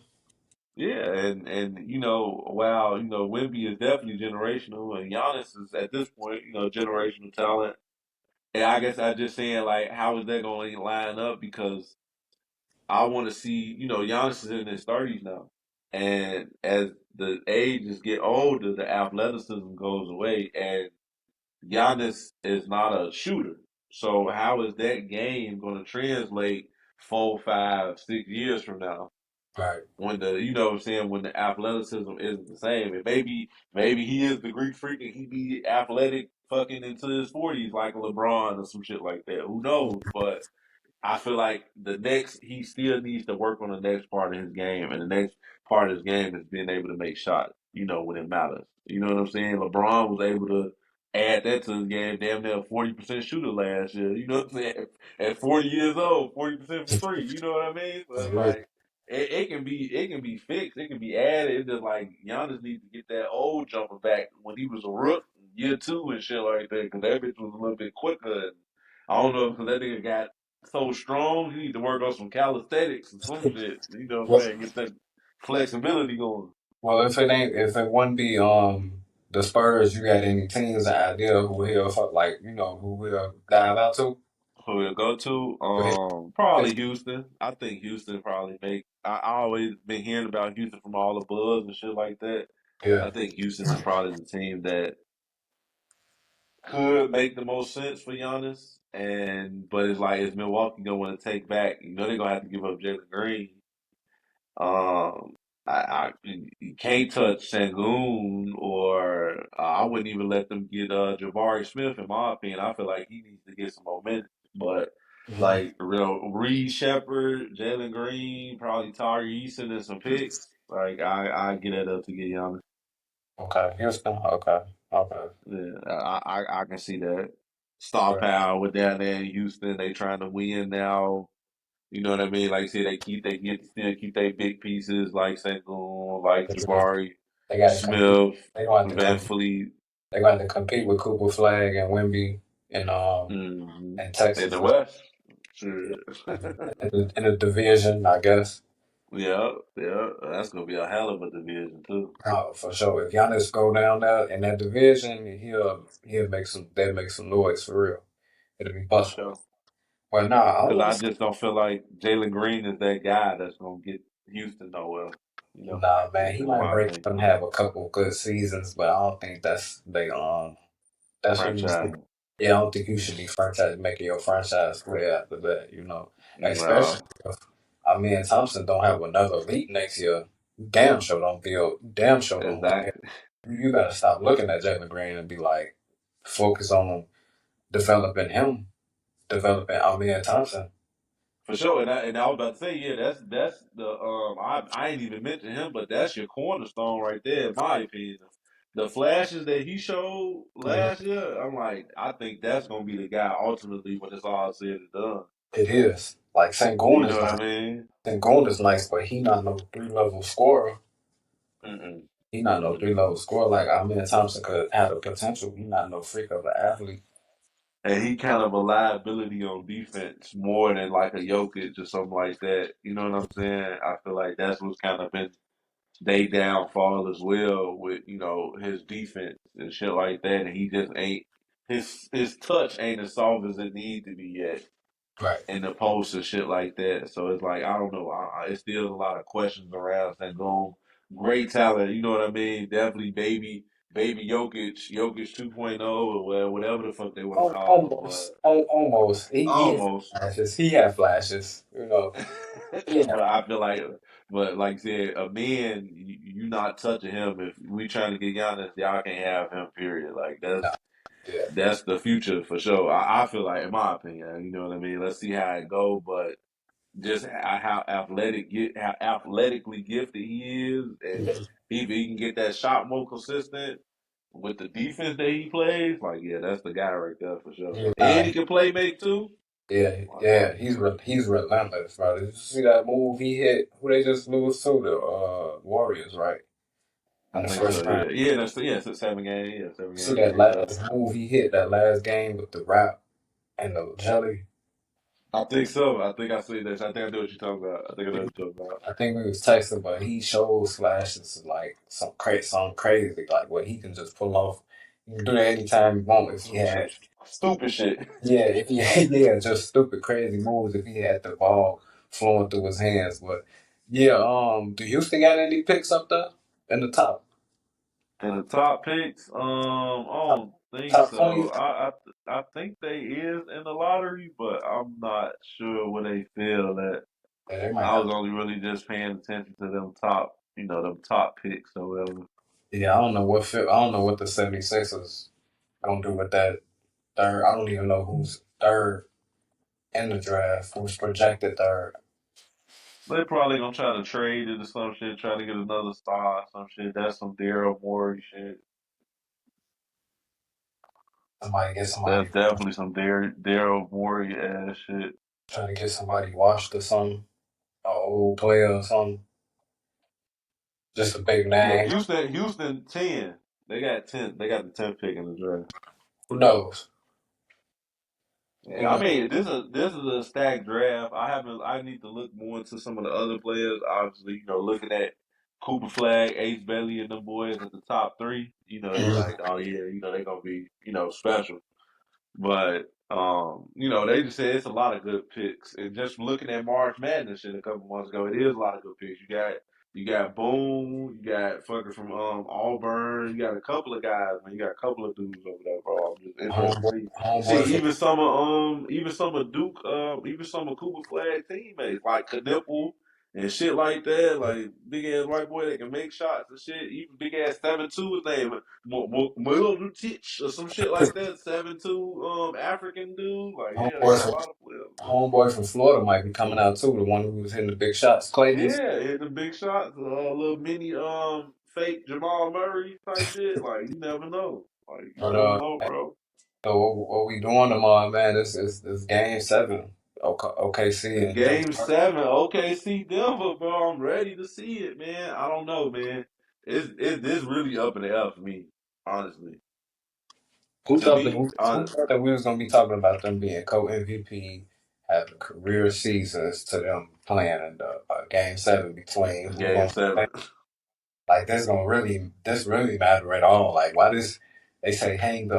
S2: Yeah, and while Wemby is definitely generational, and Giannis is at this point, generational talent. And I guess I just saying like, how is that going to line up? Because I want to see, Giannis is in his 30s now, and as the ages get older, the athleticism goes away, and Giannis is not a shooter. So how is that game going to translate 4, 5, 6 years from now?
S1: Right.
S2: When you know what I'm saying, when the athleticism isn't the same. And maybe he is the Greek freak and he be athletic fucking into his 40s like LeBron or some shit like that. Who knows? But I feel like he still needs to work on the next part of his game, and the next part of his game is being able to make shots, when it matters. You know what I'm saying? LeBron was able to add that to his game, damn near 40% shooter last year. You know what I'm saying? At 40 years old, 40% from three. You know what I mean? So it's
S1: Yeah.
S2: like it can be fixed, it can be added. It's just like Giannis needs to get that old jumper back when he was a rook, year 2 and shit like that, because that bitch was a little bit quicker. And I don't know because that nigga got so strong. You need to work on some calisthenics and some shit. You know what I'm
S1: Well,
S2: saying? Get that flexibility going.
S1: well, if it wouldn't be the Spurs, you got any teams an idea who he'll like who will dive out to?
S2: Who we'll go to?
S1: Go ahead.
S2: Probably Houston. I think Houston probably make. I always been hearing about Houston from all the buzz and shit like that.
S1: Yeah.
S2: I think Houston is probably the team that could make the most sense for Giannis. But it's like, is Milwaukee gonna want to take back? They're gonna have to give up Jalen Green. Um, you can't touch Sangoon, or I wouldn't even let them get Jabari Smith. In my opinion, I feel like he needs to get some momentum. But
S1: Mhm.
S2: like real Reed Shepard, Jalen Green, probably Tari Eason, and some picks. Like I get that up to get Giannis.
S1: Okay. Houston. Okay. Okay.
S2: Yeah, I can see that. Star
S1: Right.
S2: power with down there in Houston. They trying to win now. You know what I mean? Like I said, still keep their big pieces like Sengun, like Jabari,
S1: They got to compete.
S2: Smith,
S1: They gonna have to
S2: Van
S1: compete.
S2: Fleet,
S1: They gonna have to compete with Cooper Flag and Wimby and
S2: hmm
S1: in
S2: in
S1: Texas
S2: the West. Sure.
S1: in the division, I guess.
S2: Yeah, yeah, that's gonna be a hell of a division too,
S1: For sure. If Giannis go down there in that division, he'll make some they make some noise for real. It'll be
S2: for
S1: busting.
S2: sure.
S1: Well, nah, I
S2: Because
S1: want
S2: I
S1: to see.
S2: just don't feel like Jalen Green is that guy that's gonna get Houston nowhere.
S1: Nah, man, he
S2: In
S1: might
S2: my
S1: break
S2: opinion,
S1: and have a couple good seasons, but I don't think that's who you should.
S2: franchise.
S1: Yeah, I don't think you should be franchise making your franchise play after that. Especially
S2: No,
S1: if Thompson don't have another lead next year. Damn sure don't play.
S2: exactly.
S1: You gotta stop looking at Jalen Green and be like, focus on developing him, developing Thompson.
S2: For sure, and I was about to say, yeah, that's the I ain't even mentioned him, but that's your cornerstone right there, in my opinion. The flashes that he showed
S1: Mhm.
S2: last year, I'm like, I think that's gonna be the guy ultimately when it's all said and done.
S1: It is like
S2: You know what I mean?
S1: Sengun is nice, but he not no 3 level scorer.
S2: Mm-mm.
S1: He not no
S2: Mm-mm.
S1: 3 level scorer like Thompson could have the potential. He not no freak of an athlete.
S2: And he kind of a liability on defense more than like a Jokic or something like that. You know what I'm saying? I feel like that's what's kind of been they downfall as well with his defense and shit like that, and he just ain't his touch ain't as soft as it need to be yet
S1: Right.
S2: in the post and shit like that. So it's like I don't know. It's still a lot of questions around Sangoon. Great talent, you know what I mean? Definitely baby. baby Jokic 2.0 or whatever the fuck they want to call him,
S1: Almost, almost. He had
S2: almost.
S1: flashes. He had flashes. You know. Yeah.
S2: But I feel like, but like I said, a man, you not touching him. If we trying to get Giannis, y'all can't have him. Period. Like
S1: No. Yeah.
S2: that's the future for sure. I feel like, in my opinion, you know what I mean. Let's see how it go, but just how athletically gifted he is, and
S1: Mhm.
S2: if he can get that shot more consistent with the defense that he plays, like yeah, that's the guy right there for sure.
S1: Yeah.
S2: And he can play make too.
S1: Yeah.
S2: Like,
S1: Yeah. He's relentless, bro. Did you see that move he hit? Who they just lose to the Warriors, right? In
S2: I
S1: the
S2: think so.
S1: first round.
S2: Yeah. It's a 7 game. Yeah, seven
S1: See
S2: game
S1: that
S2: series.
S1: last move he hit that last game with the wrap and the jelly.
S2: I think so. I think I see that. I think I know what you're talking about. I think I know what you're talking about.
S1: I think we was texting, but he shows flashes like something crazy, like what he can just pull off. He can do that anytime he want. If he
S2: Some
S1: had,
S2: stupid shit.
S1: yeah, if he had, yeah, just stupid crazy moves. If he had the ball flowing through his hands, but yeah, do Houston got any picks up there in the
S2: And the top picks, I
S1: top,
S2: don't think
S1: top 20?
S2: so. I think they is in the lottery, but I'm not sure where they feel that.
S1: Yeah, they might
S2: I was
S1: have.
S2: only really just paying attention to them top, them top picks or whatever.
S1: Yeah, I don't know what the 76ers gonna do with that third. I don't even know who's third in the draft. Who's projected third?
S2: They probably gonna try to trade it or some shit, try to get another star or some shit. That's some Daryl Morey shit.
S1: Somebody get somebody
S2: That's definitely some Daryl Morey ass shit.
S1: trying to get somebody washed or something, an old player or something, just a big
S2: Yeah,
S1: name.
S2: Houston 10. They got 10. They got the 10th pick in the draft.
S1: Who knows? Who
S2: Yeah, I
S1: knows?
S2: mean, this is a stacked draft. I need to look more into some of the other players. Obviously, looking at Cooper Flag, Ace Bailey, and them boys at the top three. It's
S1: Mhm.
S2: like, oh yeah, they're gonna be, special. But they just said it's a lot of good picks. And just looking at March Madness shit a couple months ago, it is a lot of good picks. You got Boone, you got fucker from Auburn, you got a couple of guys, man. You got a couple of dudes over there, bro. I'm just interested to
S1: Homeboy,
S2: see.
S1: homeboy
S2: See,
S1: from
S2: even some of Duke, even some of Cooper Flag teammates like Knipple and shit like that, like big ass white boy that can make shots and shit. Even big ass 7'2" his name. Milojic or some shit like that. 7'2" African dude. Like yeah, they
S1: homeboy
S2: got a
S1: from
S2: lot of players, bro.
S1: homeboy from Florida might be coming out too. The one who was hitting the big shots, Clayton.
S2: Yeah, hit the big shots, little mini fake Jamal Murray type shit. Like you never know. Like you
S1: But
S2: never know, bro.
S1: so what we doing tomorrow, man? This game seven. OKC and Denver.
S2: Game 7, OKC Denver, bro. I'm ready to see it, man. I don't know, man. It's really up in the air for me, honestly. To me,
S1: Who thought that we was gonna be talking about them being co MVP, having career seasons to them playing in the game seven between who
S2: Game
S1: gonna
S2: 7.
S1: like this really matter at all? Like why this they say hang the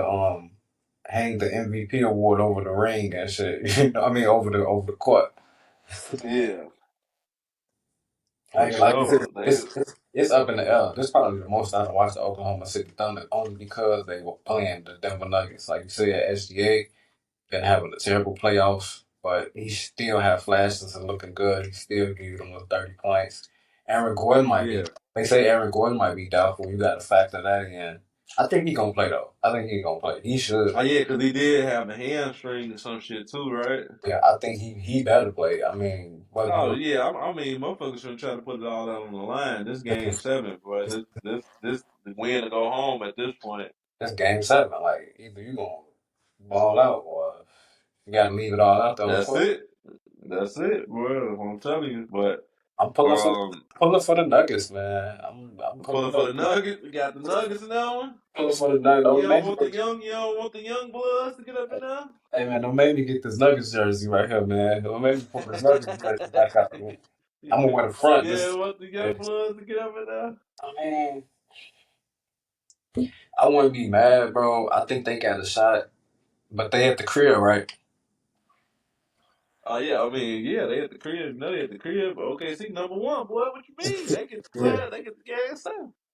S1: MVP award over the ring and shit. I mean over the court.
S2: Yeah, for
S1: Like I said,
S2: sure.
S1: it's up in the air. This is probably the most I've watched the Oklahoma City Thunder only because they were playing the Denver Nuggets. Like you said, SGA been having a terrible playoffs, but he still had flashes and looking good. He still gave them those 30 points. Aaron Gordon might be.
S2: Yeah.
S1: They say Aaron Gordon might be doubtful. You got to factor that in. I think he gonna play though. I think he gonna play. He should.
S2: Oh yeah, because he did have a hamstring or some shit too, right?
S1: Yeah, I think he better play. I mean, whether
S2: Oh
S1: you
S2: yeah, I mean, motherfuckers should try to put it all out on the line. This game 7, bro. This win to go home at this point.
S1: that's game seven. Like either you gonna ball out or you gotta leave it all out there on the
S2: That's
S1: court.
S2: it. That's it, bro. I'm telling you. But
S1: I'm pulling for
S2: um,
S1: pulling for the Nuggets, man. I'm
S2: pulling
S1: pulling
S2: for
S1: up
S2: the Nuggets. We got the Nuggets in that one.
S1: pulling for the Nuggets.
S2: You
S1: Don't
S2: don't
S1: make me
S2: want the young, you don't want the young bloods to get up in there.
S1: hey man, don't make me get this Nuggets jersey right here, man. Don't make me pull this Nuggets jersey back out. I'm gonna wear the front.
S2: Yeah,
S1: This,
S2: want the young
S1: this.
S2: bloods to get up in there.
S1: I mean, I wouldn't be mad, bro. I think they got a shot, but they at the crib, right?
S2: Oh yeah, I mean, yeah, they at the crib. No, they at the crib. Okay, see, number one, boy. What you mean? They get the
S1: Yeah.
S2: class. They get the gas.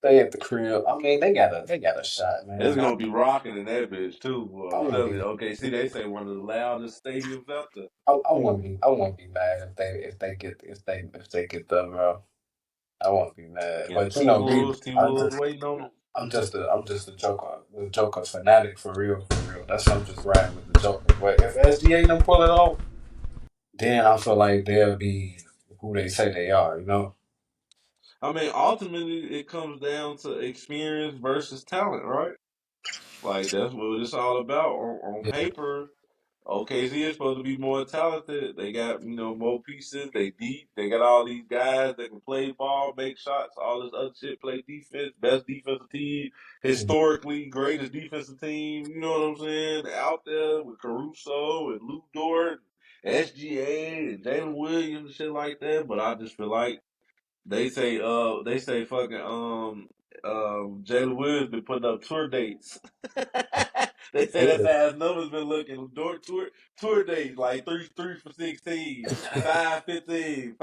S1: They at the crib. I mean, they got a shot,
S2: It's
S1: man.
S2: gonna be rocking in that bitch too, boy.
S1: I
S2: I'm
S1: wouldn't
S2: telling you.
S1: be.
S2: Okay, see, they say one of the loudest stadiums out there.
S1: I wouldn't be mad if they get the I won't be mad.
S2: Against
S1: But you know, me,
S2: T-Wolves waiting on them.
S1: I'm just a Joker fanatic for real, for real. That's why I'm just riding with the Joker. But if SGA don't pull it off, then I feel like they'll be who they say they are. You know?
S2: I mean, ultimately, it comes down to experience versus talent, right? Like that's what it's all about. On
S1: Yeah.
S2: paper, OKC is supposed to be more talented. They got more pieces. They deep. They got all these guys that can play ball, make shots, all this other shit, play defense. Best defensive team historically, greatest defensive team. You know what I'm saying? Out there with Caruso and Luke Dort, SGA and Jalen Williams and shit like that. But I just feel like they say fucking Jalen Williams been putting up tour dates. They say that's
S1: Yeah.
S2: how his numbers been looking. Tour dates like three for 16, 5-15,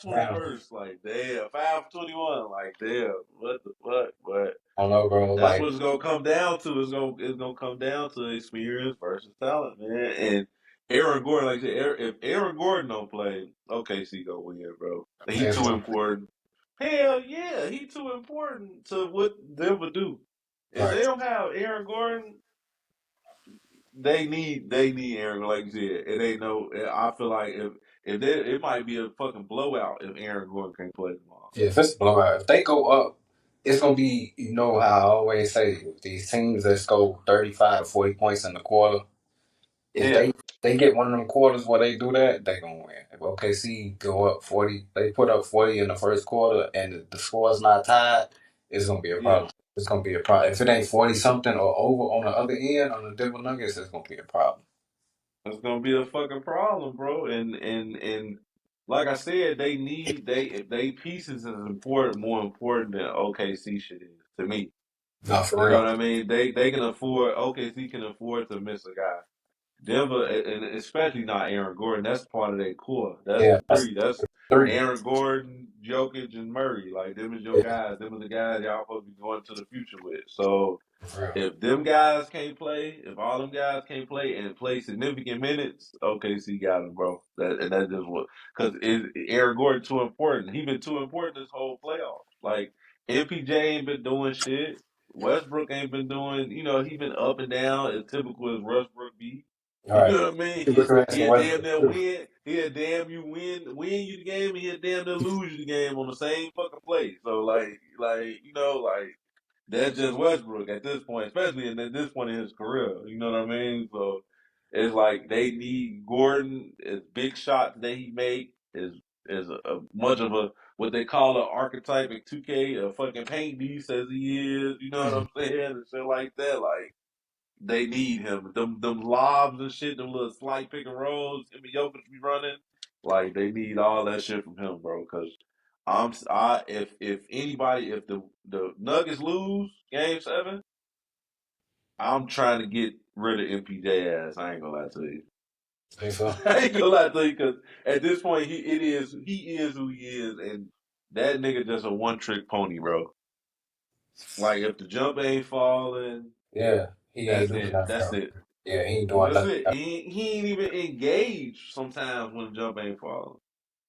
S1: Damn.
S2: 5-21st, like damn, 5-21, like damn, what the fuck? But
S1: I don't know, bro.
S2: that's
S1: Like,
S2: what it's gonna come down to. It's gonna come down to experience versus talent, man. And Aaron Gordon, like I said, if Aaron Gordon don't play, OKC gonna win, bro. He
S1: it's
S2: too
S1: gonna
S2: important. Hell yeah, he too important to what Denver do. If
S1: right.
S2: they don't have Aaron Gordon, they need Aaron. Like you said, it ain't no. I feel like if they, it might be a fucking blowout if Aaron Gordon can't play tomorrow.
S1: Yeah, if it's a blowout, if they go up, it's gonna be. You know how I always say these teams that score 35 to 40 points in the quarter. If
S2: Yeah,
S1: they get one of them quarters where they do that, they gonna win. If OKC go up 40, they put up 40 in the first quarter, and the score's not tied, it's gonna be a
S2: yeah.
S1: problem. It's gonna be a problem. If it ain't 40 something or over on the other end on the Denver Nuggets, it's gonna be a problem.
S2: It's gonna be a fucking problem, bro. And like I said, they pieces is important, more important than OKC shit is to me.
S1: No, for
S2: You know
S1: real.
S2: what I mean? They can afford OKC can afford to miss a guy. Denver, and especially not Aaron Gordon. That's part of their core. That's
S1: Yeah,
S2: the
S1: that's
S2: three. That's
S1: three.
S2: Aaron Gordon, Jokic, and Murray. Like them is your
S1: Yeah,
S2: guys. Them are the guys y'all supposed to be going to the future with. So
S1: for real.
S2: if them guys can't play, if all them guys can't play and play significant minutes, OKC got him, bro. And that's just what because Aaron Gordon too important. He been too important this whole playoff. Like MPJ ain't been doing shit. Westbrook ain't been doing. He been up and down as typical as Westbrook be.
S1: All
S2: You
S1: right.
S2: know what I mean?
S1: Super correct for
S2: He'll damn
S1: Westbrook
S2: near
S1: too.
S2: win. He'll damn you win you the game, and he'll damn near lose you the game on the same fucking play. So like that's just Westbrook at this point, especially at this point in his career. You know what I mean? So it's like they need Gordon. As big shots that he make is a much of a what they call an archetype in 2K, a fucking paint beast as he is. You know what
S1: Mhm.
S2: I'm saying? And shit like that. Like they need him. Them lobs and shit, them little slight pick and rolls, him and Jokic be running. Like they need all that shit from him, bro. Because if anybody, if the Nuggets lose Game 7, I'm trying to get rid of MPJ ass. I ain't gonna lie to you.
S1: Think so?
S2: I ain't gonna lie to you because at this point he is who he is, and that nigga just a one trick pony, bro. Like if the jump ain't falling,
S1: Yeah, he ain't
S2: that's
S1: doing
S2: it.
S1: nothing,
S2: That's
S1: bro.
S2: it.
S1: Yeah, he ain't doing
S2: That's
S1: nothing.
S2: it. He ain't even engaged sometimes when the jump ain't falling.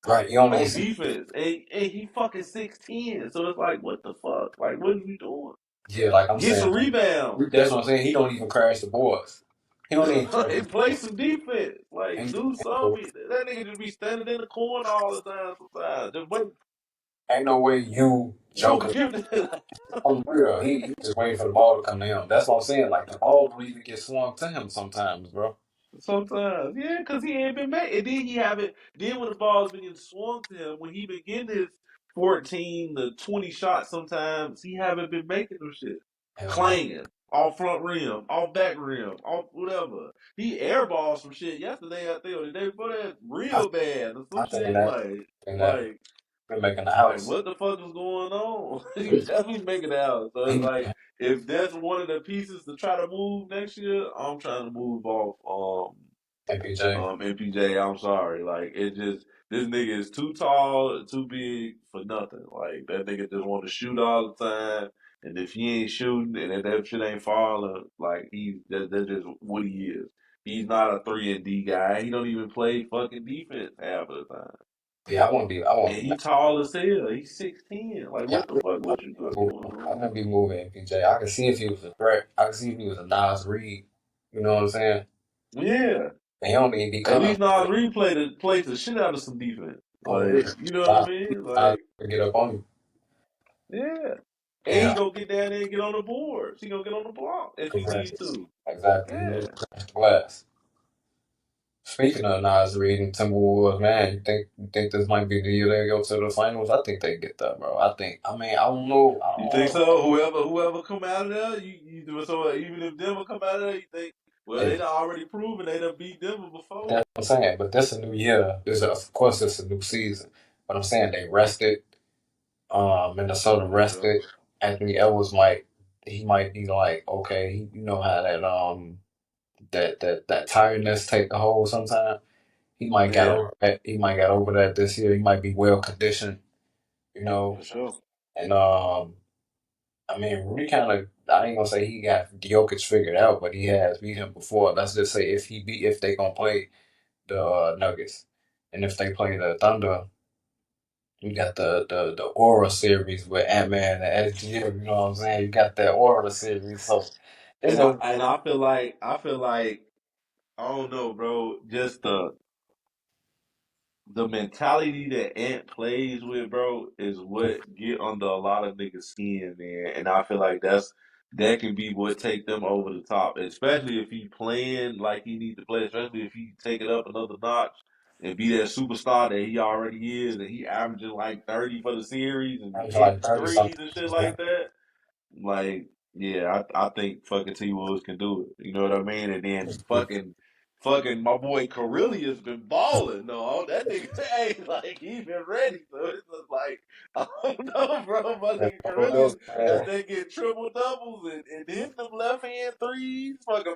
S1: Right, you only
S2: On
S1: see.
S2: defense. And he fucking 6'10". So it's like, what the fuck? Like, what are you doing?
S1: Yeah, like I'm
S2: Get
S1: saying,
S2: some rebounds.
S1: that's what I'm saying. He don't even crash the boards. He don't even crash the
S2: And play
S1: boards.
S2: some defense. Like,
S1: Ain't,
S2: do
S1: ain't, no,
S2: something. That nigga just be standing in the corner all the time sometimes. Just wait.
S1: ain't no way you
S2: You don't
S1: Joker
S2: give it.
S1: on the real. He just waiting for the ball to come to him. That's what I'm saying. Like the ball don't even get swung to him sometimes, bro.
S2: Sometimes, yeah, because he ain't been made. And then he have it. Then when the ball's been getting swung to him, when he been getting his 14 to 20 shots, sometimes he haven't been making them shit.
S1: Hell no.
S2: Clanging off front rim, off back rim, off whatever. He airballed some shit yesterday, I think, or the day before that,
S1: I,
S2: real bad or some
S1: I think
S2: shit.
S1: that
S2: Like,
S1: think that
S2: like,
S1: we're making the
S2: like,
S1: house.
S2: what the fuck is going on? He definitely making it out. So it's
S1: He,
S2: like, if that's one of the pieces to try to move next year, I'm trying to move off.
S1: MPJ.
S2: MPJ, I'm sorry. Like it just This nigga is too tall, too big for nothing. Like that nigga just want to shoot all the time. And if he ain't shooting and if that shit ain't falling, like that's just what he is. He's not a 3 and D guy. He don't even play fucking defense half of the time.
S1: Yeah, I want to be. I
S2: And
S1: want.
S2: he tall as hell. He's 6'10". Like
S1: Yeah,
S2: what the fuck? What you
S1: I'm
S2: doing, bro?
S1: gonna be moving PJ. I can see if he was a threat. I can see if he was a Nas Reed. You know what I'm saying?
S2: Yeah.
S1: And he don't even be
S2: At
S1: coming.
S2: least Nas Reed played the shit out of some defense.
S1: Oh, really?
S2: Like, you know what I
S1: Nas,
S2: mean?
S1: Nas
S2: Like,
S1: get up on you.
S2: yeah. And he
S1: Yeah,
S2: gonna get down there and get on the boards. He gonna get on the block if he need
S1: exactly.
S2: to.
S1: Exactly. He knows
S2: Yeah.
S1: to crash the glass. Speaking of Nas Reed and Timberwolves, man, you think this might be the year they go to the finals? I think they get that, bro. I think. I mean, I don't know. I
S2: You
S1: don't
S2: think
S1: know.
S2: so? Whoever come out of there, you do so. Even if Denver come out of there, you think, well, they
S1: If,
S2: done already proven they done beat Denver before.
S1: that's what I'm saying. But this a new year. Of course, this a new season. But I'm saying they rested. Minnesota
S2: For sure.
S1: rested. Anthony Edwards might be like, okay, you know how that tiredness take the hold sometime. He might got
S2: Yeah,
S1: over that. He might got over that this year. He might be well conditioned, you know.
S2: for sure.
S1: And I mean, Rudy kind of. I ain't gonna say he got Jokic figured out, but he has beat him before. Let's just say if they gonna play the Nuggets, and if they play the Thunder, you got the Aura series with Ant Man and SGM. You know what I'm saying? You got that Aura series, so it's
S2: And I
S1: gonna.
S2: and I feel like I don't know, bro. Just the mentality that Ant plays with, bro, is what get under a lot of niggas' skin, man. And I feel like that can be what take them over the top, especially if he playing like he needs to play, especially if he take it up another notch and be that superstar that he already is, and he averaging like 30 for the series and
S1: I was like
S2: hitting
S1: 30
S2: threes
S1: something.
S2: and shit like that. Like, yeah, I think fucking T Wolves can do it. You know what I mean? And then fucking my boy Corelli has been balling. No, that nigga, hey, like he been ready. So it's just like I don't know, bro. My
S1: Man,
S2: nigga
S1: for
S2: Corelli
S1: real,
S2: is
S1: man.
S2: they get triple doubles and hitting them left hand threes, fucking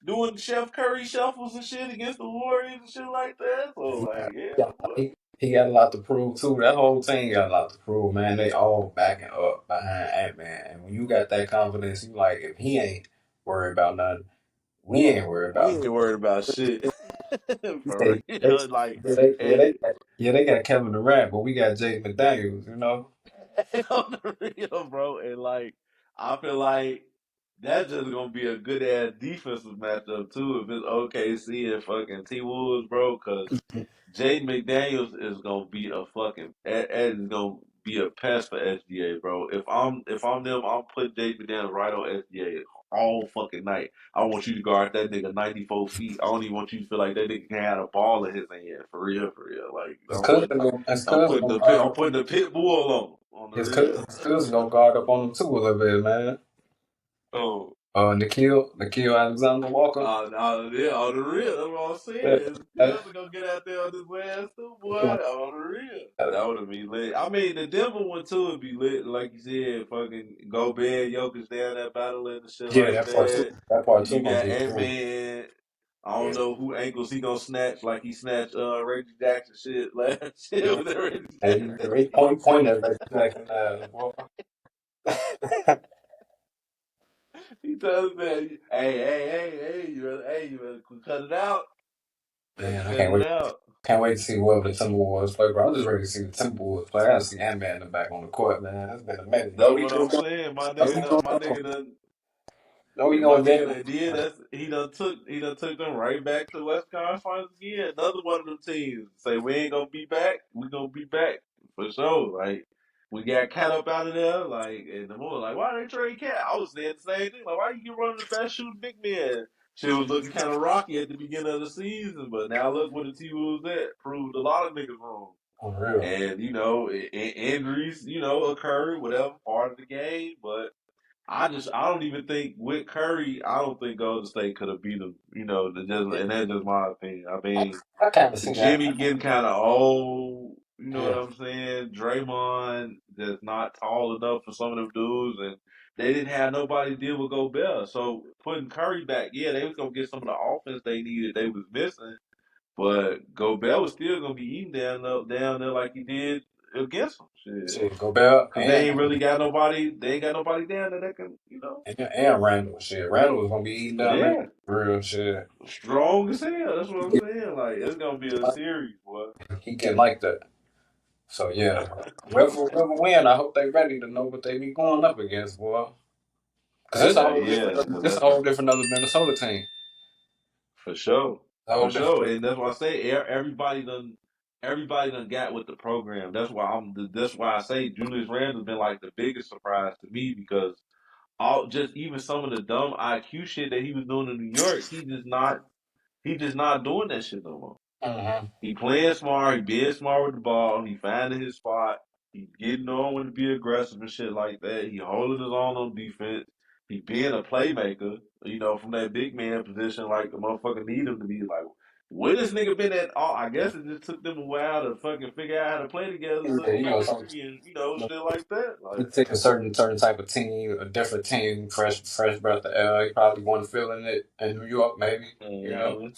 S2: doing Chef Curry shuffles and shit against the Warriors and shit like that. So
S1: He,
S2: like, yeah,
S1: got,
S2: boy.
S1: he got a lot to prove too. That whole team got a lot to prove, man. They all backing up behind Ant Man, and when you got that confidence, you like if he ain't worried about nothing, we ain't worried
S2: We
S1: about.
S2: ain't worried about shit.
S1: You
S2: For
S1: say
S2: real. Like, and
S1: yeah, they got Kevin Durant, but we got Jake McDaniels, you know.
S2: on the real, bro. And like, I feel like that's just gonna be a good ass defensive matchup too if it's OKC and fucking T Wolves, bro. Because Jaden McDaniels is gonna be a fucking is gonna be a pest for SGA, bro. If I'm them, I'm putting Jaden McDaniels right on SGA all fucking night. I want you to guard that nigga 94 feet. I don't even want you to feel like that nigga can have a ball in his hand for real, for real. Like I'm putting the pit bull on the real.
S1: his cousin gonna guard up on him too a little bit, man.
S2: Oh,
S1: Nikhil Alexander Walker.
S2: yeah, on the real. That's what I'm
S1: Yeah,
S2: saying.
S1: that-
S2: Kills are gonna get out there on this ass too, boy.
S1: he gonna-
S2: On the real. That would be lit. I mean, the Denver one too would be lit. Like you said, fucking Gobert, Jokic down there battling and shit
S1: yeah,
S2: like that.
S1: that part two
S2: You
S1: gonna
S2: got
S1: be
S2: Ant
S1: cool.
S2: Man. I don't
S1: Yeah,
S2: know who ankles he gonna snatch like he snatched Reggie Jackson shit last year
S1: yeah.
S2: with that Reggie
S1: And
S2: Jackson.
S1: point at Reggie Jackson. Boy.
S2: He tells me, you better cut it out. Better
S1: Man, I
S2: cut
S1: can't
S2: it
S1: wait.
S2: out.
S1: Can't wait to see whoever the Timberwolves play, bro. I'm just ready to see the Timberwolves play. I gotta see Ant Man in the back on the court, man. It's been a minute.
S2: That's what I'm saying. My nigga done
S1: No, we
S2: My
S1: gonna
S2: nigga
S1: get
S2: that did that's he done took them right back to the West Conference Finals again. Another one of them teams say we ain't gonna be back. We gonna be back for sure. Like we got Cat up out of there. Like and the more like why they trade Cat? I was saying the same thing. Like why you get one of the best shooting big men? Shit was looking kind of rocky at the beginning of the season, but now look where the T Wolves at. Proved a lot of niggas wrong.
S1: on real.
S2: And injuries, occurred, whatever part of the game, but. I don't even think with Curry, I don't think Golden State could have beat him. And that's just my opinion. I mean,
S1: I kind of see that.
S2: Jimmy getting kind of old. You know what
S1: Yeah,
S2: I'm saying? Draymond just not tall enough for some of them dudes, and they didn't have nobody to deal with Gobert. So putting Curry back, yeah, they was gonna get some of the offense they needed. They was missing, But Gobert was still gonna be eating down there like he did against him. Shit.
S1: Shit, Gobert
S2: Cause they ain't really got nobody. They ain't got nobody down there that can,
S1: and Randle. Shit, Randle was gonna be eating down there.
S2: Yeah,
S1: Real shit.
S2: strong as hell. That's what I'm saying. Like it's gonna be a series, boy.
S1: He get like that. So yeah, whoever win, I hope they ready to know what they be going up against, boy. Cause it's a whole
S2: Yeah,
S1: different,
S2: cause
S1: it's a
S2: that's
S1: whole different other Minnesota team.
S2: for sure,
S1: A
S2: for
S1: whole
S2: sure.
S1: different.
S2: And that's why I say everybody done got with the program. That's why I say Julius Randle's been like the biggest surprise to me because all just even some of the dumb IQ shit that he was doing in New York, he just not doing that shit no more.
S1: Mm-hmm.
S2: He playing smart. He being smart with the ball. He finding his spot. He getting on when to be aggressive and shit like that. He holding his own on defense. He being a playmaker, from that big man position like the motherfucker need him to be. Like, where this nigga been at all? I guess it just took them a while to fucking figure out how to play together so
S1: Yeah,
S2: the
S1: you know,
S2: chemistry and, shit like that.
S1: he
S2: Like,
S1: take a certain type of team, a different team, fresh breath of air. He probably wasn't feeling it in New York, maybe. You know,
S2: mm-hmm.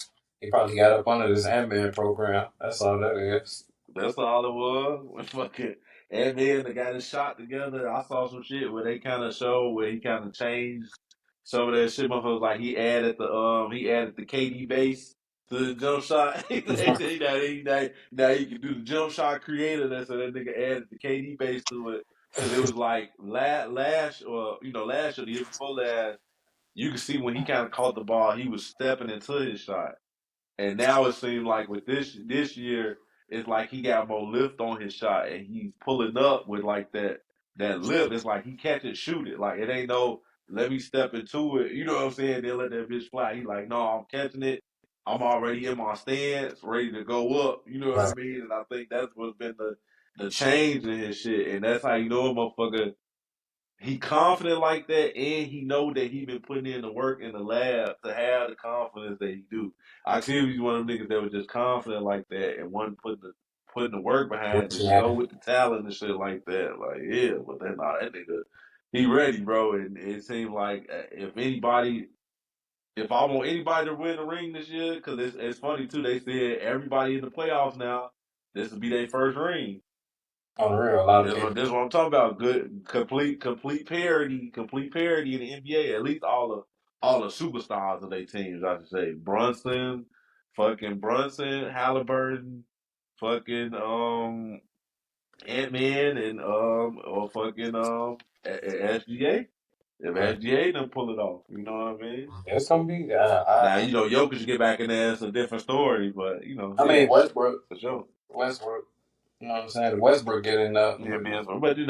S1: he probably got up under this Ant-Man program. That's all that is.
S2: That's all it was. When fucking and then they got his shot together. I saw some shit where they kind of showed where he kind of changed some of that shit. Motherfuckers like he added the KD base to the jump shot. Now he can do the jump shot creator. That's so that nigga added the KD base to it because it was like last year the year before last. You could see when he kind of caught the ball, he was stepping into his shot. And now it seems like with this year, it's like he got more lift on his shot, and he's pulling up with like that lift. It's like he catch it, shoot it. Like it ain't no let me step into it. You know what I'm saying? Then let that bitch fly. He like, no, I'm catching it. I'm already in my stance, ready to go up. You know what I
S1: Right.
S2: mean? And I think that's what's been the change in his shit. And that's how you know a motherfucker he confident like that, and he know that he been putting in the work in the lab to have the confidence that he do. I feel he's one of them niggas that was just confident like that and wasn't putting the work behind it to
S1: Yeah.
S2: go with the talent and shit like that. Like yeah, but then nah, that nigga, he ready, bro. And it seemed like if I want anybody to win the ring this year, because it's funny too. They said everybody in the playoffs now, this will be their first ring.
S1: Unreal. A lot of
S2: This
S1: people.
S2: is what I'm talking about. Good, complete parity in the NBA. At least all the superstars of their teams. I should say Brunson, Halliburton, fucking Ant Man, and or fucking SGA. If
S1: Right.
S2: SGA done pull it off, you know what I mean.
S1: It's gonna be.
S2: Now Jokic get back in there. It's a different story, but
S1: I
S2: yeah,
S1: mean, Westbrook.
S2: for sure.
S1: Westbrook. You know what I'm saying? Westbrook getting up.
S2: Yeah, but they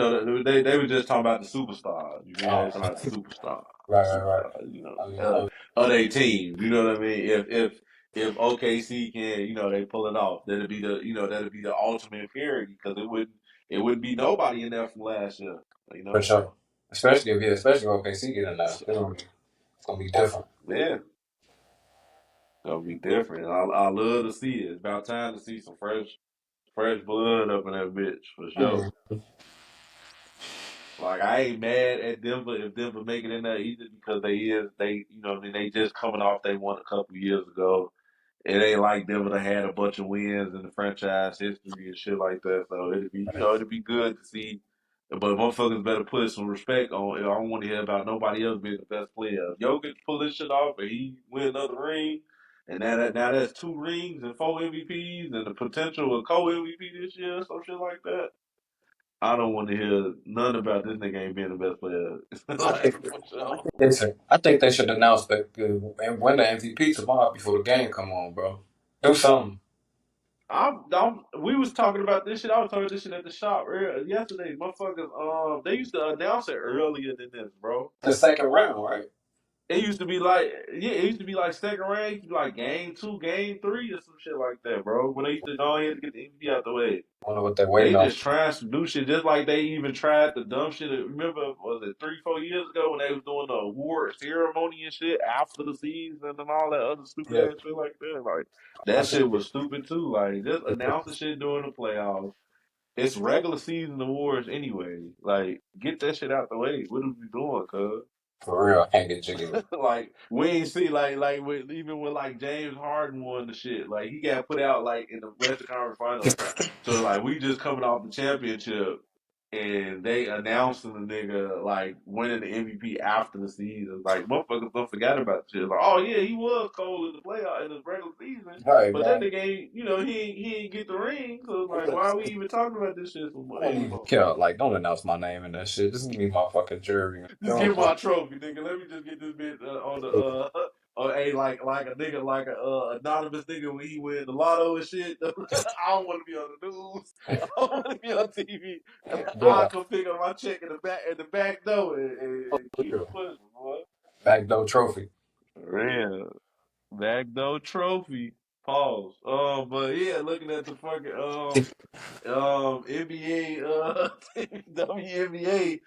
S2: were just talking about the superstars. You mean they
S1: Oh,
S2: talking about the superstar,
S1: right. I mean,
S2: of their team. You know what I mean? If OKC can, they pull it off, that'd be the ultimate parity because it wouldn't be nobody in there from last year. You
S1: for
S2: know?
S1: sure. Especially if OKC getting up. It's gonna be different.
S2: Yeah, it'll be different. I love to see it. It's about time to see some fresh blood up in that bitch for sure.
S1: Mm.
S2: Like I ain't mad at Denver if Denver make it in there either because I mean they just coming off they won a couple years ago. It ain't like Denver to had a bunch of wins in the franchise history and shit like that. So it'd be good to see. But motherfuckers better put some respect on. I don't want to hear about nobody else being the best player. If Jokic pull this shit off and he win another ring, and now that's 2 rings and 4 MVPs and the potential of co-MVP this year, some shit like that. I don't want to hear none about this nigga ain't being the best player.
S1: I think
S2: Like, for sure.
S1: they should announce that and win the MVP tomorrow before the game come on, bro. Do something.
S2: We was talking about this shit. I was talking this shit at the shop yesterday. Motherfuckers, they used to announce it earlier than this, bro.
S1: The second round, right?
S2: It used to be like, yeah, it used to be like second round, it used to be like game 2, game 3, or some shit like that, bro. When they used to go ahead and get the MVP out the way.
S1: I wonder what they're
S2: They
S1: waiting on.
S2: just trying some new shit, just like they even tried the dumb shit. Remember, was it 3, 4 years ago when they was doing the award ceremony and shit after the season and all that other stupid
S1: Yeah,
S2: ass shit like that? Like
S1: I
S2: that
S1: see
S2: shit was
S1: it.
S2: stupid too. Like just announce the shit during the playoffs. It's regular season awards anyway. Like get that shit out the way. What are we doing, cuz?
S1: For real, I can't get jiggy with
S2: Like we ain't see like with even with like James Harden won the shit. Like he got put out like in the Western Conference Finals. So like we just coming off the championship and they announcing the nigga like winning the MVP after the season. Like motherfuckers don't forget about the shit. Like, oh yeah, he was cold in the playoff in the regular season.
S1: it. Right,
S2: But that
S1: man.
S2: nigga ain't he ain't get the ring. So it's like why are we even talking about this shit so
S1: I
S2: much
S1: don't even
S2: anymore?
S1: care. Like, don't announce my name and that shit. Just give me my fucking jury.
S2: Just give him my trophy, nigga. Let me just get this bitch on the on a like a nigga like a anonymous nigga when he win the lotto and shit. I don't want to be on the news. I don't want to be on TV. I
S1: Yeah,
S2: come pick up my check in the back door and
S1: for
S2: keep it
S1: real.
S2: pushing, boy.
S1: Backdoor trophy.
S2: Real back door trophy. Pause. But yeah, looking at the fucking NBA WNBA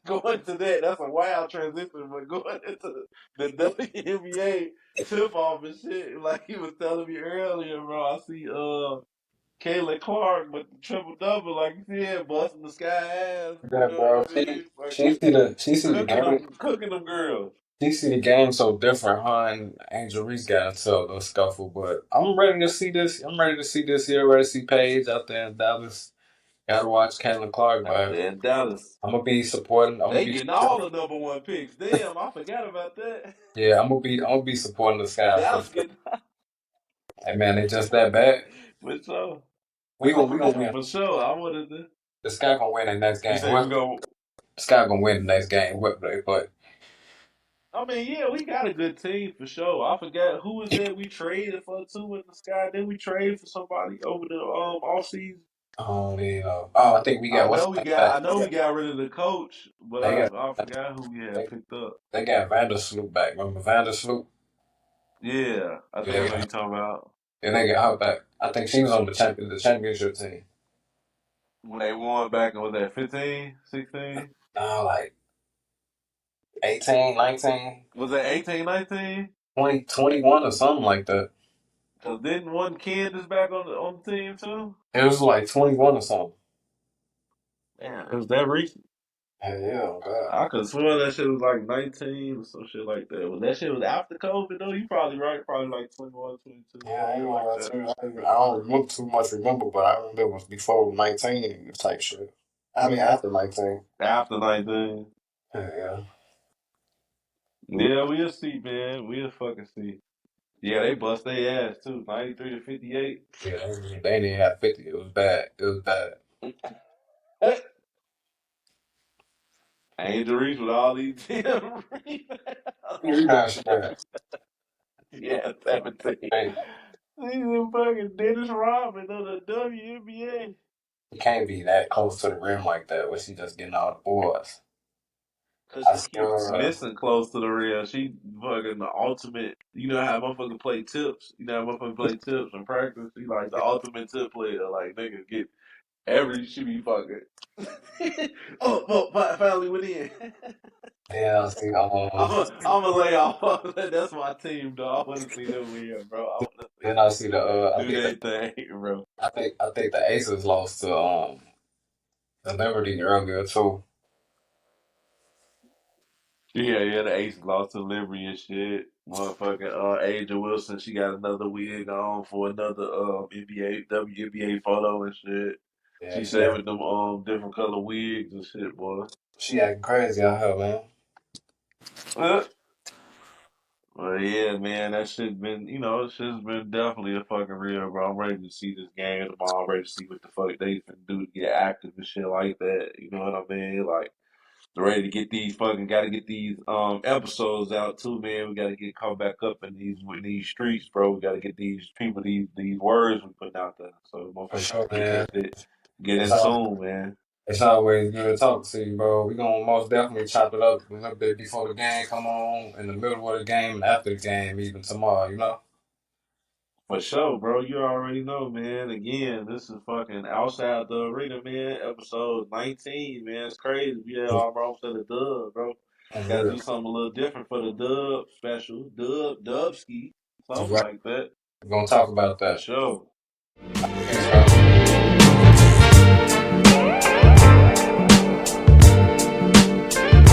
S2: going to that. That's a wild transition, but going into the WNBA tip off and shit, like he was telling me earlier, bro. I see Kayla Clark with the triple double, like you said, busting the sky ass. You
S1: Yeah,
S2: know
S1: bro.
S2: what I mean?
S1: She
S2: Fucking
S1: see the game.
S2: cooking them girls.
S1: She see the game so different. Her and Angel Reese got into a scuffle, but I'm ready to see this. I'm ready to see this here. Ready to see Paige out there in Dallas. Gotta watch Caitlin Clark,
S2: Out
S1: man.
S2: there in Dallas.
S1: I'm gonna be supporting. I'm gonna
S2: They
S1: be
S2: getting all
S1: supporting.
S2: the number one picks. Damn, I forgot about that.
S1: Yeah, I'm gonna be supporting the Sky for
S2: Dallas
S1: sure.
S2: getting
S1: Hey man, they just that bad.
S2: for sure.
S1: We gonna win.
S2: For sure. I wanted to.
S1: The Sky gonna win the next
S2: You
S1: game.
S2: say we
S1: What?
S2: go.
S1: The Sky gonna win the next game. What? But
S2: I mean, yeah, we got a good team for sure. I forgot who was that we traded for two in the sky. Then we traded for somebody over the off season.
S1: oh, I think we got what's the name back.
S2: I know we got rid of the coach, but
S1: They got
S2: I forgot who we had
S1: they,
S2: picked up.
S1: they got Vandersloot back. Remember Vandersloot?
S2: Yeah, I think I know
S1: Yeah,
S2: you talking about
S1: and they got her back. I think she was on the championship team.
S2: when they won back in was that 15, 16?
S1: Like 18, 19,
S2: Was that 18, 19?
S1: 20, 21 or something like that.
S2: Cause didn't one Candace back on the team too?
S1: It was like 21 or something.
S2: Yeah, it was that recent.
S1: Hell yeah, oh God.
S2: I could swear that shit was like 19 or some shit like that. When that shit was after COVID, though, you probably right. Probably like 21, 22,
S1: Yeah, I
S2: some
S1: ain't
S2: shit like
S1: gonna lie
S2: that.
S1: to you. I don't remember too much, but I remember it was before 19 type shit. I mean, after 19.
S2: After 19.
S1: Yeah.
S2: Yeah, we'll see, man. We'll fucking see. Yeah, they bust their ass, too. 93 to 58.
S1: Yeah, they didn't even have 50. It was bad. It was bad.
S2: Angel Reese with all these damn
S1: You rebound shit bad.
S2: Yeah, 17.
S1: Hey,
S2: He's a fucking Dennis Rodman of the WNBA.
S1: you can't be that close to the rim like that when she just getting all the boards.
S2: Cause
S1: I
S2: she keep
S1: still,
S2: missing close to the rim. She fucking the ultimate. You know how motherfuckers play tips. You know how motherfuckers play tips in practice. She like the ultimate tip player. Like nigga get every she be fucking. Finally went in.
S1: yeah, I see,
S2: I'm gonna lay off. That's my team, though. I want to see them win, bro. I want to see
S1: then
S2: them
S1: I see
S2: do their thing, bro.
S1: I think the Aces lost to the Liberty earlier too.
S2: Yeah, the Aces lost to Liberty and shit. Motherfucking Aja Wilson, she got another wig on for another NBA WNBA photo and shit.
S1: Yeah,
S2: She said with them different color wigs and shit, boy.
S1: she acting crazy out here, man.
S2: Uh, Well, yeah, man, that shit been, shit's been definitely a fucking real, bro. I'm ready to see this game tomorrow. I'm ready to see what the fuck they finna do to get active and shit like that. You know what I mean? Like, ready to get these gotta get these episodes out too, man. We gotta get caught back up in these streets, bro. We gotta get these people these words we putting out there. So
S1: For
S2: motherfuckers
S1: sure,
S2: get
S1: man.
S2: that shit, get
S1: It's
S2: in
S1: all
S2: tune, man.
S1: it's always good to talk to you, bro. We gonna most definitely chop it up a little bit before the game come on, in the middle of the game, and after the game, even tomorrow. You know.
S2: For sure, bro. You already know, man. Again, this is fucking outside the arena, man. Episode 19, man. It's crazy. We had almost at the dub, bro.
S1: That's
S2: Gotta
S1: real.
S2: do something a little different for the dub special. Dub ski.
S1: That's
S2: Something
S1: right.
S2: like that.
S1: We're gonna talk about
S2: For
S1: that.
S2: sure.